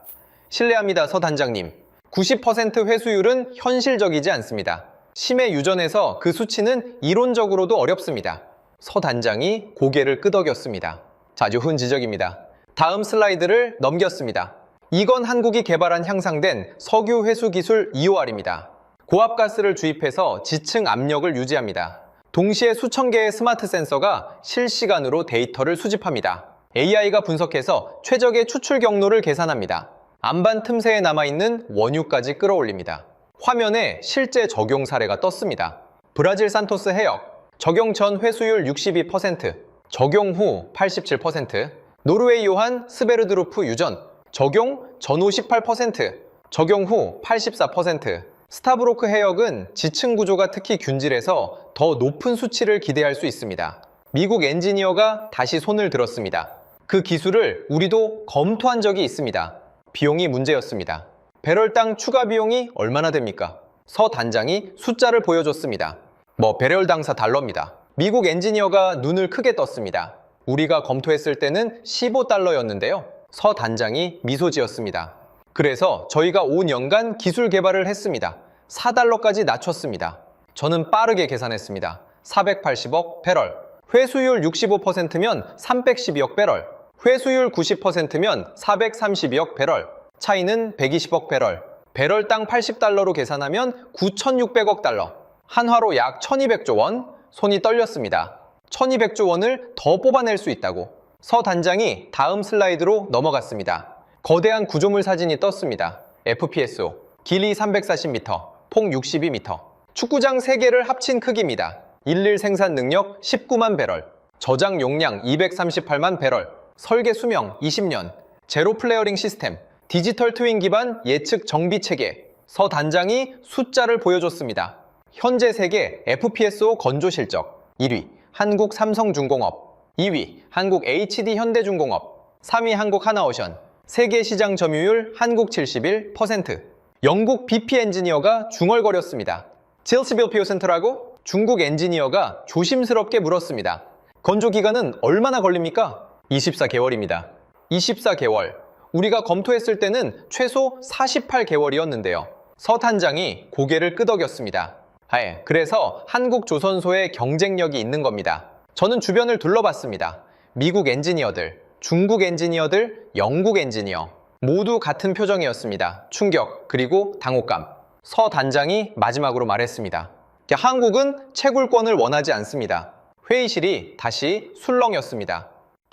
실례합니다, 서 단장님. 90% 회수율은 현실적이지 않습니다. 심해 유전에서 그 수치는 이론적으로도 어렵습니다. 서 단장이 고개를 끄덕였습니다. 자주 흔 지적입니다. 다음 슬라이드를 넘겼습니다. 이건 한국이 개발한 향상된 석유 회수 기술 EOR입니다. 고압가스를 주입해서 지층 압력을 유지합니다. 동시에 수천 개의 스마트 센서가 실시간으로 데이터를 수집합니다. AI가 분석해서 최적의 추출 경로를 계산합니다. 안반 틈새에 남아있는 원유까지 끌어올립니다. 화면에 실제 적용 사례가 떴습니다. 브라질 산토스 해역, 적용 전 회수율 62%, 적용 후 87%, 노르웨이 요한 스베르드루프 유전, 적용 전후 18%, 적용 후 84%, 스타브로크 해역은 지층 구조가 특히 균질해서 더 높은 수치를 기대할 수 있습니다. 미국 엔지니어가 다시 손을 들었습니다. 그 기술을 우리도 검토한 적이 있습니다. 비용이 문제였습니다. 배럴당 추가 비용이 얼마나 됩니까? 서 단장이 숫자를 보여줬습니다. 배럴당 $4입니다. 미국 엔지니어가 눈을 크게 떴습니다. 우리가 검토했을 때는 $15였는데요. 서 단장이 미소 지었습니다. 그래서 저희가 5년간 기술 개발을 했습니다. $4까지 낮췄습니다. 저는 빠르게 계산했습니다. 480억 배럴. 회수율 65%면 312억 배럴. 회수율 90%면 432억 배럴. 차이는 120억 배럴. 배럴당 80달러로 계산하면 9,600억 달러. 한화로 약 1,200조 원. 손이 떨렸습니다. 1,200조 원을 더 뽑아낼 수 있다고. 서 단장이 다음 슬라이드로 넘어갔습니다. 거대한 구조물 사진이 떴습니다. FPSO, 길이 340m, 폭 62m. 축구장 3개를 합친 크기입니다. 일일 생산 능력 19만 배럴, 저장 용량 238만 배럴, 설계 수명 20년, 제로 플레어링 시스템, 디지털 트윈 기반 예측 정비 체계. 서 단장이 숫자를 보여줬습니다. 현재 세계 FPSO 건조 실적 1위 한국 삼성중공업, 2위 한국 HD 현대중공업, 3위 한국 하나오션, 세계 시장 점유율 한국 71%. 영국 BP 엔지니어가 중얼거렸습니다. 질스빌 피오센터라고? 중국 엔지니어가 조심스럽게 물었습니다. 건조 기간은 얼마나 걸립니까? 24개월입니다. 24개월. 우리가 검토했을 때는 최소 48개월이었는데요. 서 단장이 고개를 끄덕였습니다. 그래서 한국 조선소의 경쟁력이 있는 겁니다. 저는 주변을 둘러봤습니다. 미국 엔지니어들, 중국 엔지니어들, 영국 엔지니어. 모두 같은 표정이었습니다. 충격, 그리고 당혹감. 서 단장이 마지막으로 말했습니다. 한국은 채굴권을 원하지 않습니다. 회의실이 다시 술렁였습니다.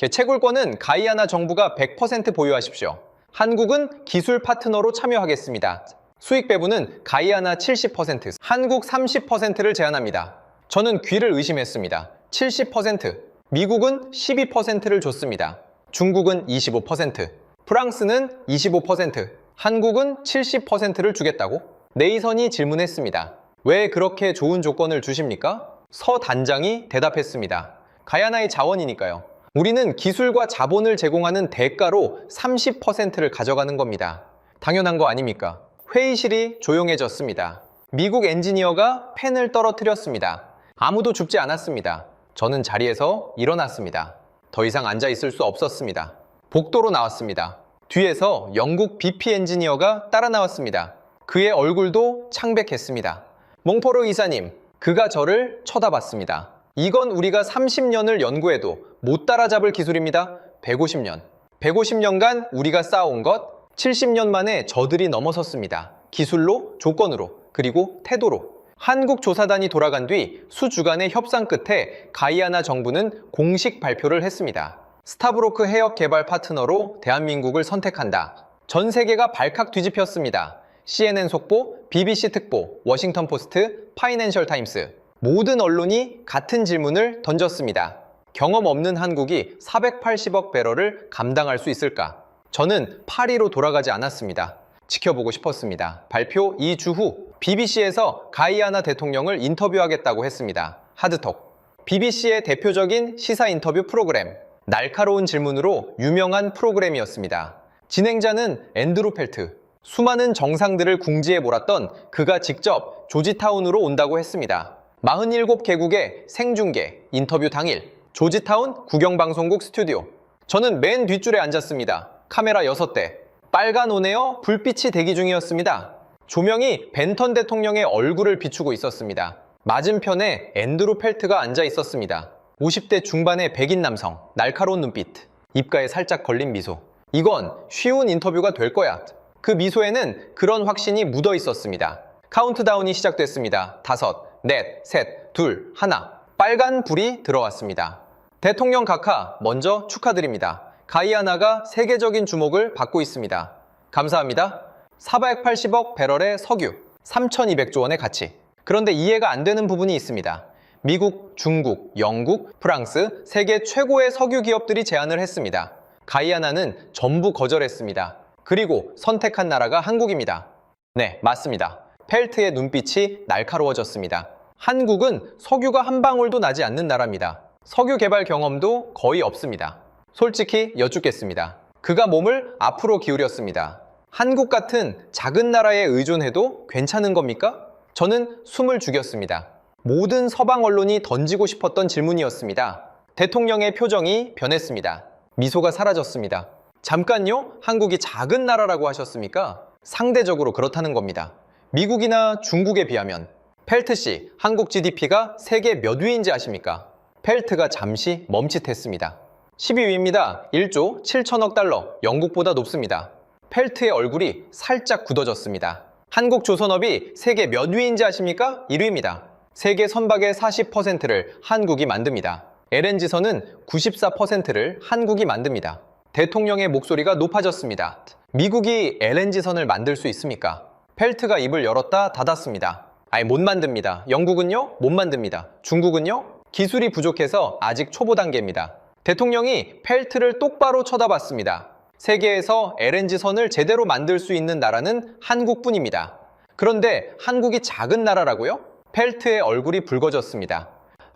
채굴권은 가이아나 정부가 100% 보유하십시오. 한국은 기술 파트너로 참여하겠습니다. 수익 배분은 가이아나 70%, 한국 30%를 제안합니다. 저는 귀를 의심했습니다. 70%, 미국은 12%를 줬습니다. 중국은 25%, 프랑스는 25%, 한국은 70%를 주겠다고? 네이선이 질문했습니다. 왜 그렇게 좋은 조건을 주십니까? 서 단장이 대답했습니다. 가야나의 자원이니까요. 우리는 기술과 자본을 제공하는 대가로 30%를 가져가는 겁니다. 당연한 거 아닙니까? 회의실이 조용해졌습니다. 미국 엔지니어가 펜을 떨어뜨렸습니다. 아무도 죽지 않았습니다. 저는 자리에서 일어났습니다. 더 이상 앉아 있을 수 없었습니다. 복도로 나왔습니다. 뒤에서 영국 BP 엔지니어가 따라 나왔습니다. 그의 얼굴도 창백했습니다. 몽포르 이사님, 그가 저를 쳐다봤습니다. 이건 우리가 30년을 연구해도 못 따라잡을 기술입니다. 150년. 150년간 우리가 쌓아온 것, 70년 만에 저들이 넘어섰습니다. 기술로, 조건으로, 그리고 태도로. 한국 조사단이 돌아간 뒤 수주간의 협상 끝에 가이아나 정부는 공식 발표를 했습니다. 스타브로크 해역 개발 파트너로 대한민국을 선택한다. 전 세계가 발칵 뒤집혔습니다. CNN 속보, BBC 특보, 워싱턴 포스트, 파이낸셜 타임스. 모든 언론이 같은 질문을 던졌습니다. 경험 없는 한국이 480억 배럴을 감당할 수 있을까? 저는 파리로 돌아가지 않았습니다. 지켜보고 싶었습니다. 발표 2주 후 BBC에서 가이아나 대통령을 인터뷰하겠다고 했습니다. 하드톡. BBC의 대표적인 시사 인터뷰 프로그램. 날카로운 질문으로 유명한 프로그램이었습니다. 진행자는 앤드루 펠트. 수많은 정상들을 궁지에 몰았던 그가 직접 조지타운으로 온다고 했습니다. 47개국의 생중계, 인터뷰 당일, 조지타운 국영방송국 스튜디오. 저는 맨 뒷줄에 앉았습니다. 카메라 6대. 빨간 온에어 불빛이 대기 중이었습니다. 조명이 벤턴 대통령의 얼굴을 비추고 있었습니다. 맞은편에 앤드루 펠트가 앉아 있었습니다. 50대 중반의 백인 남성, 날카로운 눈빛, 입가에 살짝 걸린 미소. 이건 쉬운 인터뷰가 될 거야. 그 미소에는 그런 확신이 묻어 있었습니다. 카운트다운이 시작됐습니다. 5, 넷, 셋, 둘, 하나. 빨간 불이 들어왔습니다. 대통령 각하, 먼저 축하드립니다. 가이아나가 세계적인 주목을 받고 있습니다. 감사합니다. 480억 배럴의 석유, 3,200조 원의 가치. 그런데 이해가 안 되는 부분이 있습니다. 미국, 중국, 영국, 프랑스, 세계 최고의 석유 기업들이 제안을 했습니다. 가이아나는 전부 거절했습니다. 그리고 선택한 나라가 한국입니다. 네, 맞습니다. 펠트의 눈빛이 날카로워졌습니다. 한국은 석유가 한 방울도 나지 않는 나라입니다. 석유 개발 경험도 거의 없습니다. 솔직히 여쭙겠습니다. 그가 몸을 앞으로 기울였습니다. 한국 같은 작은 나라에 의존해도 괜찮은 겁니까? 저는 숨을 죽였습니다. 모든 서방 언론이 던지고 싶었던 질문이었습니다. 대통령의 표정이 변했습니다. 미소가 사라졌습니다. 잠깐요? 한국이 작은 나라라고 하셨습니까? 상대적으로 그렇다는 겁니다. 미국이나 중국에 비하면. 펠트 씨, 한국 GDP가 세계 몇 위인지 아십니까? 펠트가 잠시 멈칫했습니다. 12위입니다. 1조 7천억 달러, 영국보다 높습니다. 펠트의 얼굴이 살짝 굳어졌습니다. 한국조선업이 세계 몇 위인지 아십니까? 1위입니다. 세계 선박의 40%를 한국이 만듭니다. LNG선은 94%를 한국이 만듭니다. 대통령의 목소리가 높아졌습니다. 미국이 LNG선을 만들 수 있습니까? 펠트가 입을 열었다 닫았습니다. 아예 못 만듭니다. 영국은요? 못 만듭니다. 중국은요? 기술이 부족해서 아직 초보 단계입니다. 대통령이 펠트를 똑바로 쳐다봤습니다. 세계에서 LNG선을 제대로 만들 수 있는 나라는 한국뿐입니다. 그런데 한국이 작은 나라라고요? 펠트의 얼굴이 붉어졌습니다.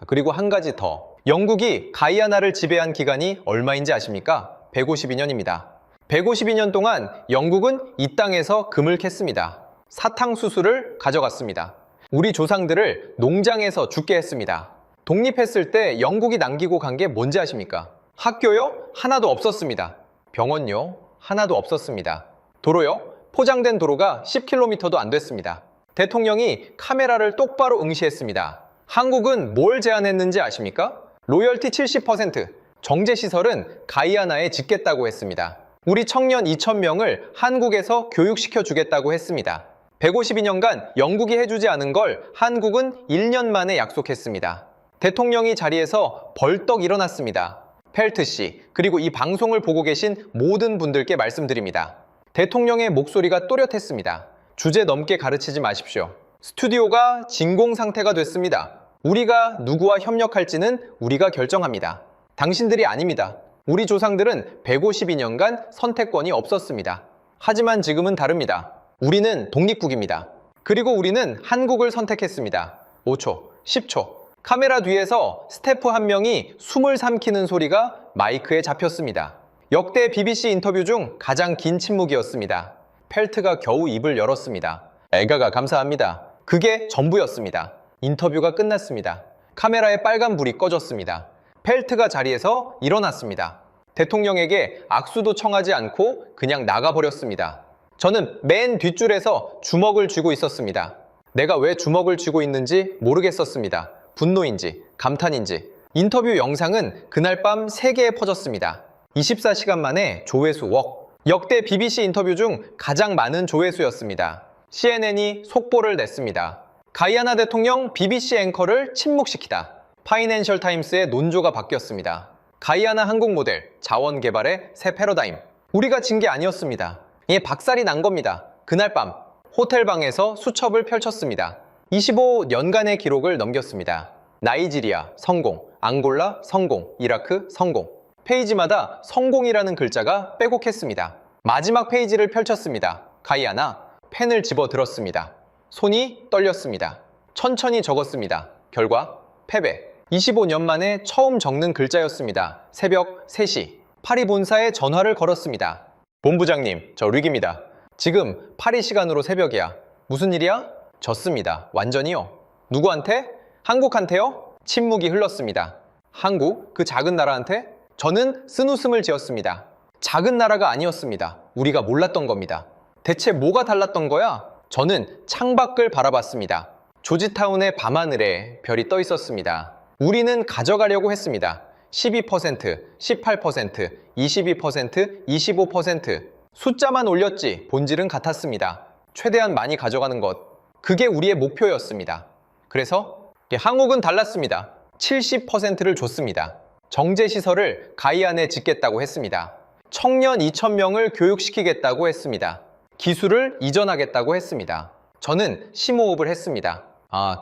그리고 한 가지 더. 영국이 가이아나를 지배한 기간이 얼마인지 아십니까? 152년입니다. 152년 동안 영국은 이 땅에서 금을 캤습니다. 사탕수수를 가져갔습니다. 우리 조상들을 농장에서 죽게 했습니다. 독립했을 때 영국이 남기고 간 게 뭔지 아십니까? 학교요? 하나도 없었습니다. 병원요? 하나도 없었습니다. 도로요? 포장된 도로가 10km도 안 됐습니다. 대통령이 카메라를 똑바로 응시했습니다. 한국은 뭘 제안했는지 아십니까? 로열티 70%, 정제시설은 가이아나에 짓겠다고 했습니다. 우리 청년 2,000명을 한국에서 교육시켜 주겠다고 했습니다. 152년간 영국이 해주지 않은 걸 한국은 1년 만에 약속했습니다. 대통령이 자리에서 벌떡 일어났습니다. 펠트 씨, 그리고 이 방송을 보고 계신 모든 분들께 말씀드립니다. 대통령의 목소리가 또렷했습니다. 주제 넘게 가르치지 마십시오. 스튜디오가 진공 상태가 됐습니다. 우리가 누구와 협력할지는 우리가 결정합니다. 당신들이 아닙니다. 우리 조상들은 152년간 선택권이 없었습니다. 하지만 지금은 다릅니다. 우리는 독립국입니다. 그리고 우리는 한국을 선택했습니다. 5초, 10초. 카메라 뒤에서 스태프 한 명이 숨을 삼키는 소리가 마이크에 잡혔습니다. 역대 BBC 인터뷰 중 가장 긴 침묵이었습니다. 펠트가 겨우 입을 열었습니다. 애가가 감사합니다. 그게 전부였습니다. 인터뷰가 끝났습니다. 카메라의 빨간 불이 꺼졌습니다. 펠트가 자리에서 일어났습니다. 대통령에게 악수도 청하지 않고 그냥 나가버렸습니다. 저는 맨 뒷줄에서 주먹을 쥐고 있었습니다. 내가 왜 주먹을 쥐고 있는지 모르겠었습니다. 분노인지 감탄인지. 인터뷰 영상은 그날 밤 세계에 퍼졌습니다. 24시간 만에 조회수 억. 역대 BBC 인터뷰 중 가장 많은 조회수였습니다. CNN이 속보를 냈습니다. 가이아나 대통령 BBC 앵커를 침묵시키다. 파이낸셜 타임스의 논조가 바뀌었습니다. 가이아나 항공 모델, 자원 개발의 새 패러다임. 우리가 진 게 아니었습니다. 박살이 난 겁니다. 그날 밤 호텔방에서 수첩을 펼쳤습니다. 25년간의 기록을 넘겼습니다. 나이지리아 성공, 앙골라 성공, 이라크 성공. 페이지마다 성공이라는 글자가 빼곡했습니다. 마지막 페이지를 펼쳤습니다. 가이아나, 펜을 집어 들었습니다. 손이 떨렸습니다. 천천히 적었습니다. 결과 패배. 25년 만에 처음 적는 글자였습니다. 새벽 3시. 파리 본사에 전화를 걸었습니다. 본부장님, 저 릭입니다. 지금 파리 시간으로 새벽이야. 무슨 일이야? 졌습니다. 완전히요. 누구한테? 한국한테요? 침묵이 흘렀습니다. 한국? 그 작은 나라한테? 저는 쓴웃음을 지었습니다. 작은 나라가 아니었습니다. 우리가 몰랐던 겁니다. 대체 뭐가 달랐던 거야? 저는 창밖을 바라봤습니다. 조지타운의 밤하늘에 별이 떠 있었습니다. 우리는 가져가려고 했습니다. 12%, 18%, 22%, 25%. 숫자만 올렸지 본질은 같았습니다. 최대한 많이 가져가는 것. 그게 우리의 목표였습니다. 그래서 한국은 달랐습니다. 70%를 줬습니다. 정제시설을 가이안에 짓겠다고 했습니다. 청년 2,000명을 교육시키겠다고 했습니다. 기술을 이전하겠다고 했습니다. 저는 심호흡을 했습니다.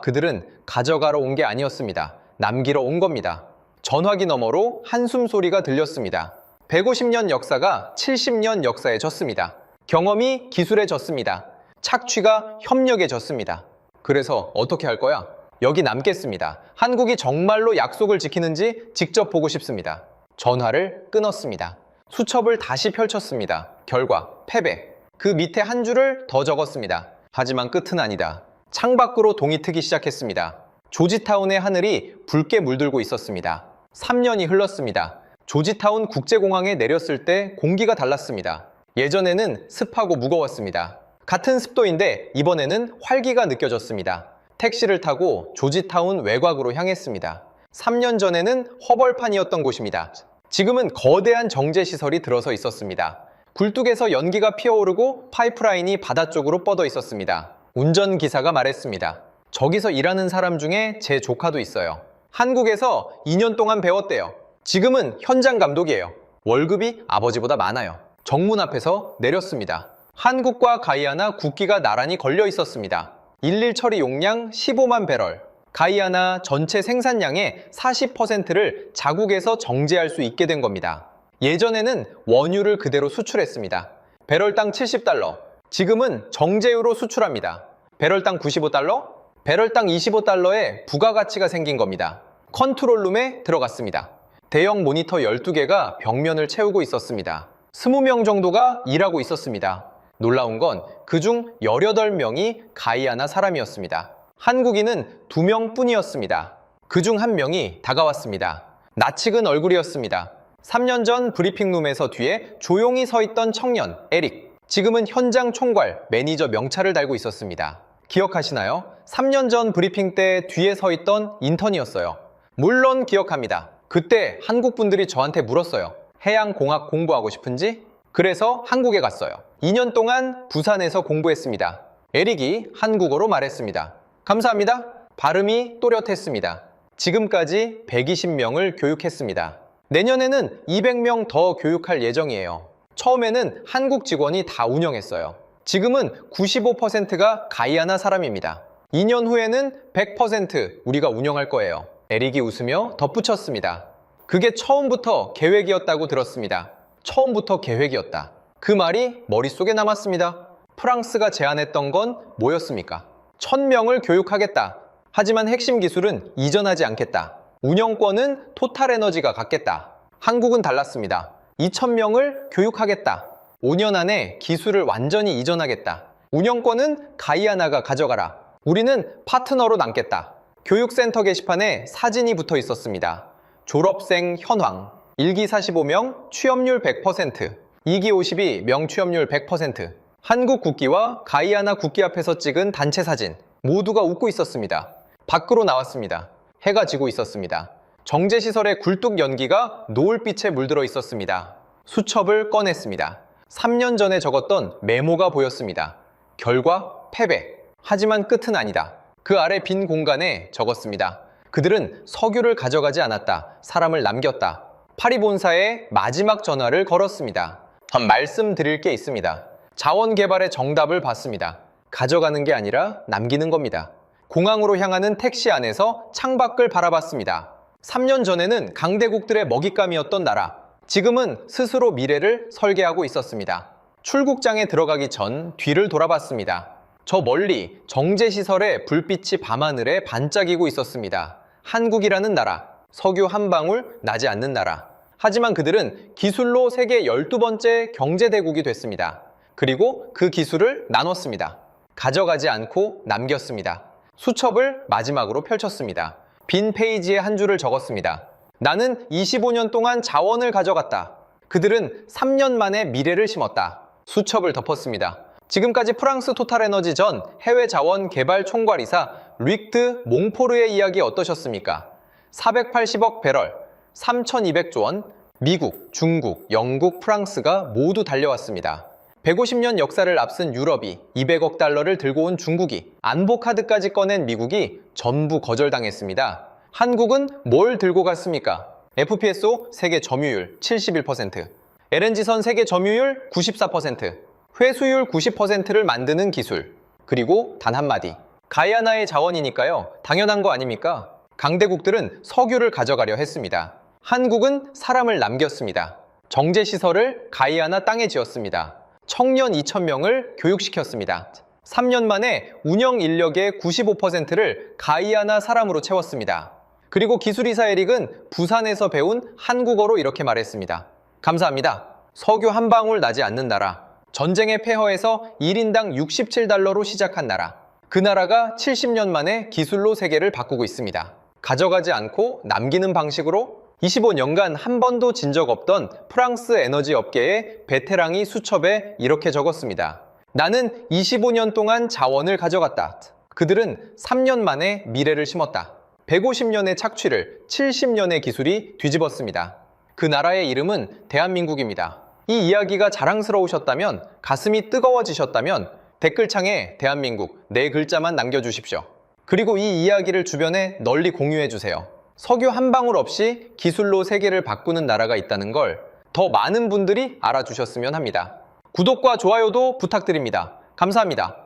그들은 가져가러 온 게 아니었습니다. 남기러 온 겁니다. 전화기 너머로 한숨 소리가 들렸습니다. 150년 역사가 70년 역사에 졌습니다. 경험이 기술에 졌습니다. 착취가 협력에 졌습니다. 그래서 어떻게 할 거야? 여기 남겠습니다. 한국이 정말로 약속을 지키는지 직접 보고 싶습니다. 전화를 끊었습니다. 수첩을 다시 펼쳤습니다. 결과 패배. 그 밑에 한 줄을 더 적었습니다. 하지만 끝은 아니다. 창밖으로 동이 트기 시작했습니다. 조지타운의 하늘이 붉게 물들고 있었습니다. 3년이 흘렀습니다. 조지타운 국제공항에 내렸을 때 공기가 달랐습니다. 예전에는 습하고 무거웠습니다. 같은 습도인데 이번에는 활기가 느껴졌습니다. 택시를 타고 조지타운 외곽으로 향했습니다. 3년 전에는 허벌판이었던 곳입니다. 지금은 거대한 정제시설이 들어서 있었습니다. 굴뚝에서 연기가 피어오르고 파이프라인이 바다 쪽으로 뻗어 있었습니다. 운전기사가 말했습니다. 저기서 일하는 사람 중에 제 조카도 있어요. 한국에서 2년 동안 배웠대요. 지금은 현장 감독이에요. 월급이 아버지보다 많아요. 정문 앞에서 내렸습니다. 한국과 가이아나 국기가 나란히 걸려 있었습니다. 일일 처리 용량 15만 배럴. 가이아나 전체 생산량의 40%를 자국에서 정제할 수 있게 된 겁니다. 예전에는 원유를 그대로 수출했습니다. 배럴당 70달러. 지금은 정제유로 수출합니다. 배럴당 95달러? 배럴당 25달러의 부가가치가 생긴 겁니다. 컨트롤룸에 들어갔습니다. 대형 모니터 12개가 벽면을 채우고 있었습니다. 20명 정도가 일하고 있었습니다. 놀라운 건 그중 18명이 가이아나 사람이었습니다. 한국인은 2명 뿐이었습니다. 그중 1명이 다가왔습니다. 낯익은 얼굴이었습니다. 3년 전 브리핑룸에서 뒤에 조용히 서 있던 청년 에릭. 지금은 현장 총괄, 매니저 명찰을 달고 있었습니다. 기억하시나요? 3년 전 브리핑 때 뒤에 서 있던 인턴이었어요. 물론 기억합니다. 그때 한국 분들이 저한테 물었어요. 해양공학 공부하고 싶은지? 그래서 한국에 갔어요. 2년 동안 부산에서 공부했습니다. 에릭이 한국어로 말했습니다. 감사합니다. 발음이 또렷했습니다. 지금까지 120명을 교육했습니다. 내년에는 200명 더 교육할 예정이에요. 처음에는 한국 직원이 다 운영했어요. 지금은 95%가 가이아나 사람입니다. 2년 후에는 100% 우리가 운영할 거예요. 에릭이 웃으며 덧붙였습니다. 그게 처음부터 계획이었다고 들었습니다. 처음부터 계획이었다. 그 말이 머릿속에 남았습니다. 프랑스가 제안했던 건 뭐였습니까? 1000명을 교육하겠다. 하지만 핵심 기술은 이전하지 않겠다. 운영권은 토탈에너지가 갖겠다. 한국은 달랐습니다. 2000명을 교육하겠다. 5년 안에 기술을 완전히 이전하겠다. 운영권은 가이아나가 가져가라. 우리는 파트너로 남겠다. 교육센터 게시판에 사진이 붙어 있었습니다. 졸업생 현황. 1기 45명, 취업률 100%. 2기 52, 명취업률 100%. 한국 국기와 가이아나 국기 앞에서 찍은 단체 사진. 모두가 웃고 있었습니다. 밖으로 나왔습니다. 해가 지고 있었습니다. 정제시설의 굴뚝 연기가 노을빛에 물들어 있었습니다. 수첩을 꺼냈습니다. 3년 전에 적었던 메모가 보였습니다. 결과 패배. 하지만 끝은 아니다. 그 아래 빈 공간에 적었습니다. 그들은 석유를 가져가지 않았다. 사람을 남겼다. 파리 본사에 마지막 전화를 걸었습니다. 말씀드릴 게 있습니다. 자원 개발의 정답을 봤습니다. 가져가는 게 아니라 남기는 겁니다. 공항으로 향하는 택시 안에서 창밖을 바라봤습니다. 3년 전에는 강대국들의 먹잇감이었던 나라. 지금은 스스로 미래를 설계하고 있었습니다. 출국장에 들어가기 전 뒤를 돌아봤습니다. 저 멀리 정제시설의 불빛이 밤하늘에 반짝이고 있었습니다. 한국이라는 나라, 석유 한 방울 나지 않는 나라. 하지만 그들은 기술로 세계 12번째 경제대국이 됐습니다. 그리고 그 기술을 나눴습니다. 가져가지 않고 남겼습니다. 수첩을 마지막으로 펼쳤습니다. 빈 페이지에 한 줄을 적었습니다. 나는 25년 동안 자원을 가져갔다. 그들은 3년 만에 미래를 심었다. 수첩을 덮었습니다. 지금까지 프랑스 토탈에너지 전 해외 자원 개발 총괄이사 릭드 몽포르의 이야기 어떠셨습니까? 480억 배럴, 3,200조 원, 미국, 중국, 영국, 프랑스가 모두 달려왔습니다. 150년 역사를 앞선 유럽이 200억 달러를 들고 온 중국이, 안보카드까지 꺼낸 미국이 전부 거절당했습니다. 한국은 뭘 들고 갔습니까? FPSO 세계 점유율 71%, LNG선 세계 점유율 94%, 회수율 90%를 만드는 기술, 그리고 단 한마디, 가이아나의 자원이니까요. 당연한 거 아닙니까? 강대국들은 석유를 가져가려 했습니다. 한국은 사람을 남겼습니다. 정제시설을 가이아나 땅에 지었습니다. 청년 2,000명을 교육시켰습니다. 3년 만에 운영 인력의 95%를 가이아나 사람으로 채웠습니다. 그리고 기술이사 에릭은 부산에서 배운 한국어로 이렇게 말했습니다. 감사합니다. 석유 한 방울 나지 않는 나라. 전쟁의 폐허에서 1인당 67달러로 시작한 나라. 그 나라가 70년 만에 기술로 세계를 바꾸고 있습니다. 가져가지 않고 남기는 방식으로 25년간 한 번도 진 적 없던 프랑스 에너지 업계의 베테랑이 수첩에 이렇게 적었습니다. 나는 25년 동안 자원을 가져갔다. 그들은 3년 만에 미래를 심었다. 150년의 착취를 70년의 기술이 뒤집었습니다. 그 나라의 이름은 대한민국입니다. 이 이야기가 자랑스러우셨다면, 가슴이 뜨거워지셨다면 댓글창에 대한민국 4글자만 남겨주십시오. 그리고 이 이야기를 주변에 널리 공유해주세요. 석유 한 방울 없이 기술로 세계를 바꾸는 나라가 있다는 걸 더 많은 분들이 알아주셨으면 합니다. 구독과 좋아요도 부탁드립니다. 감사합니다.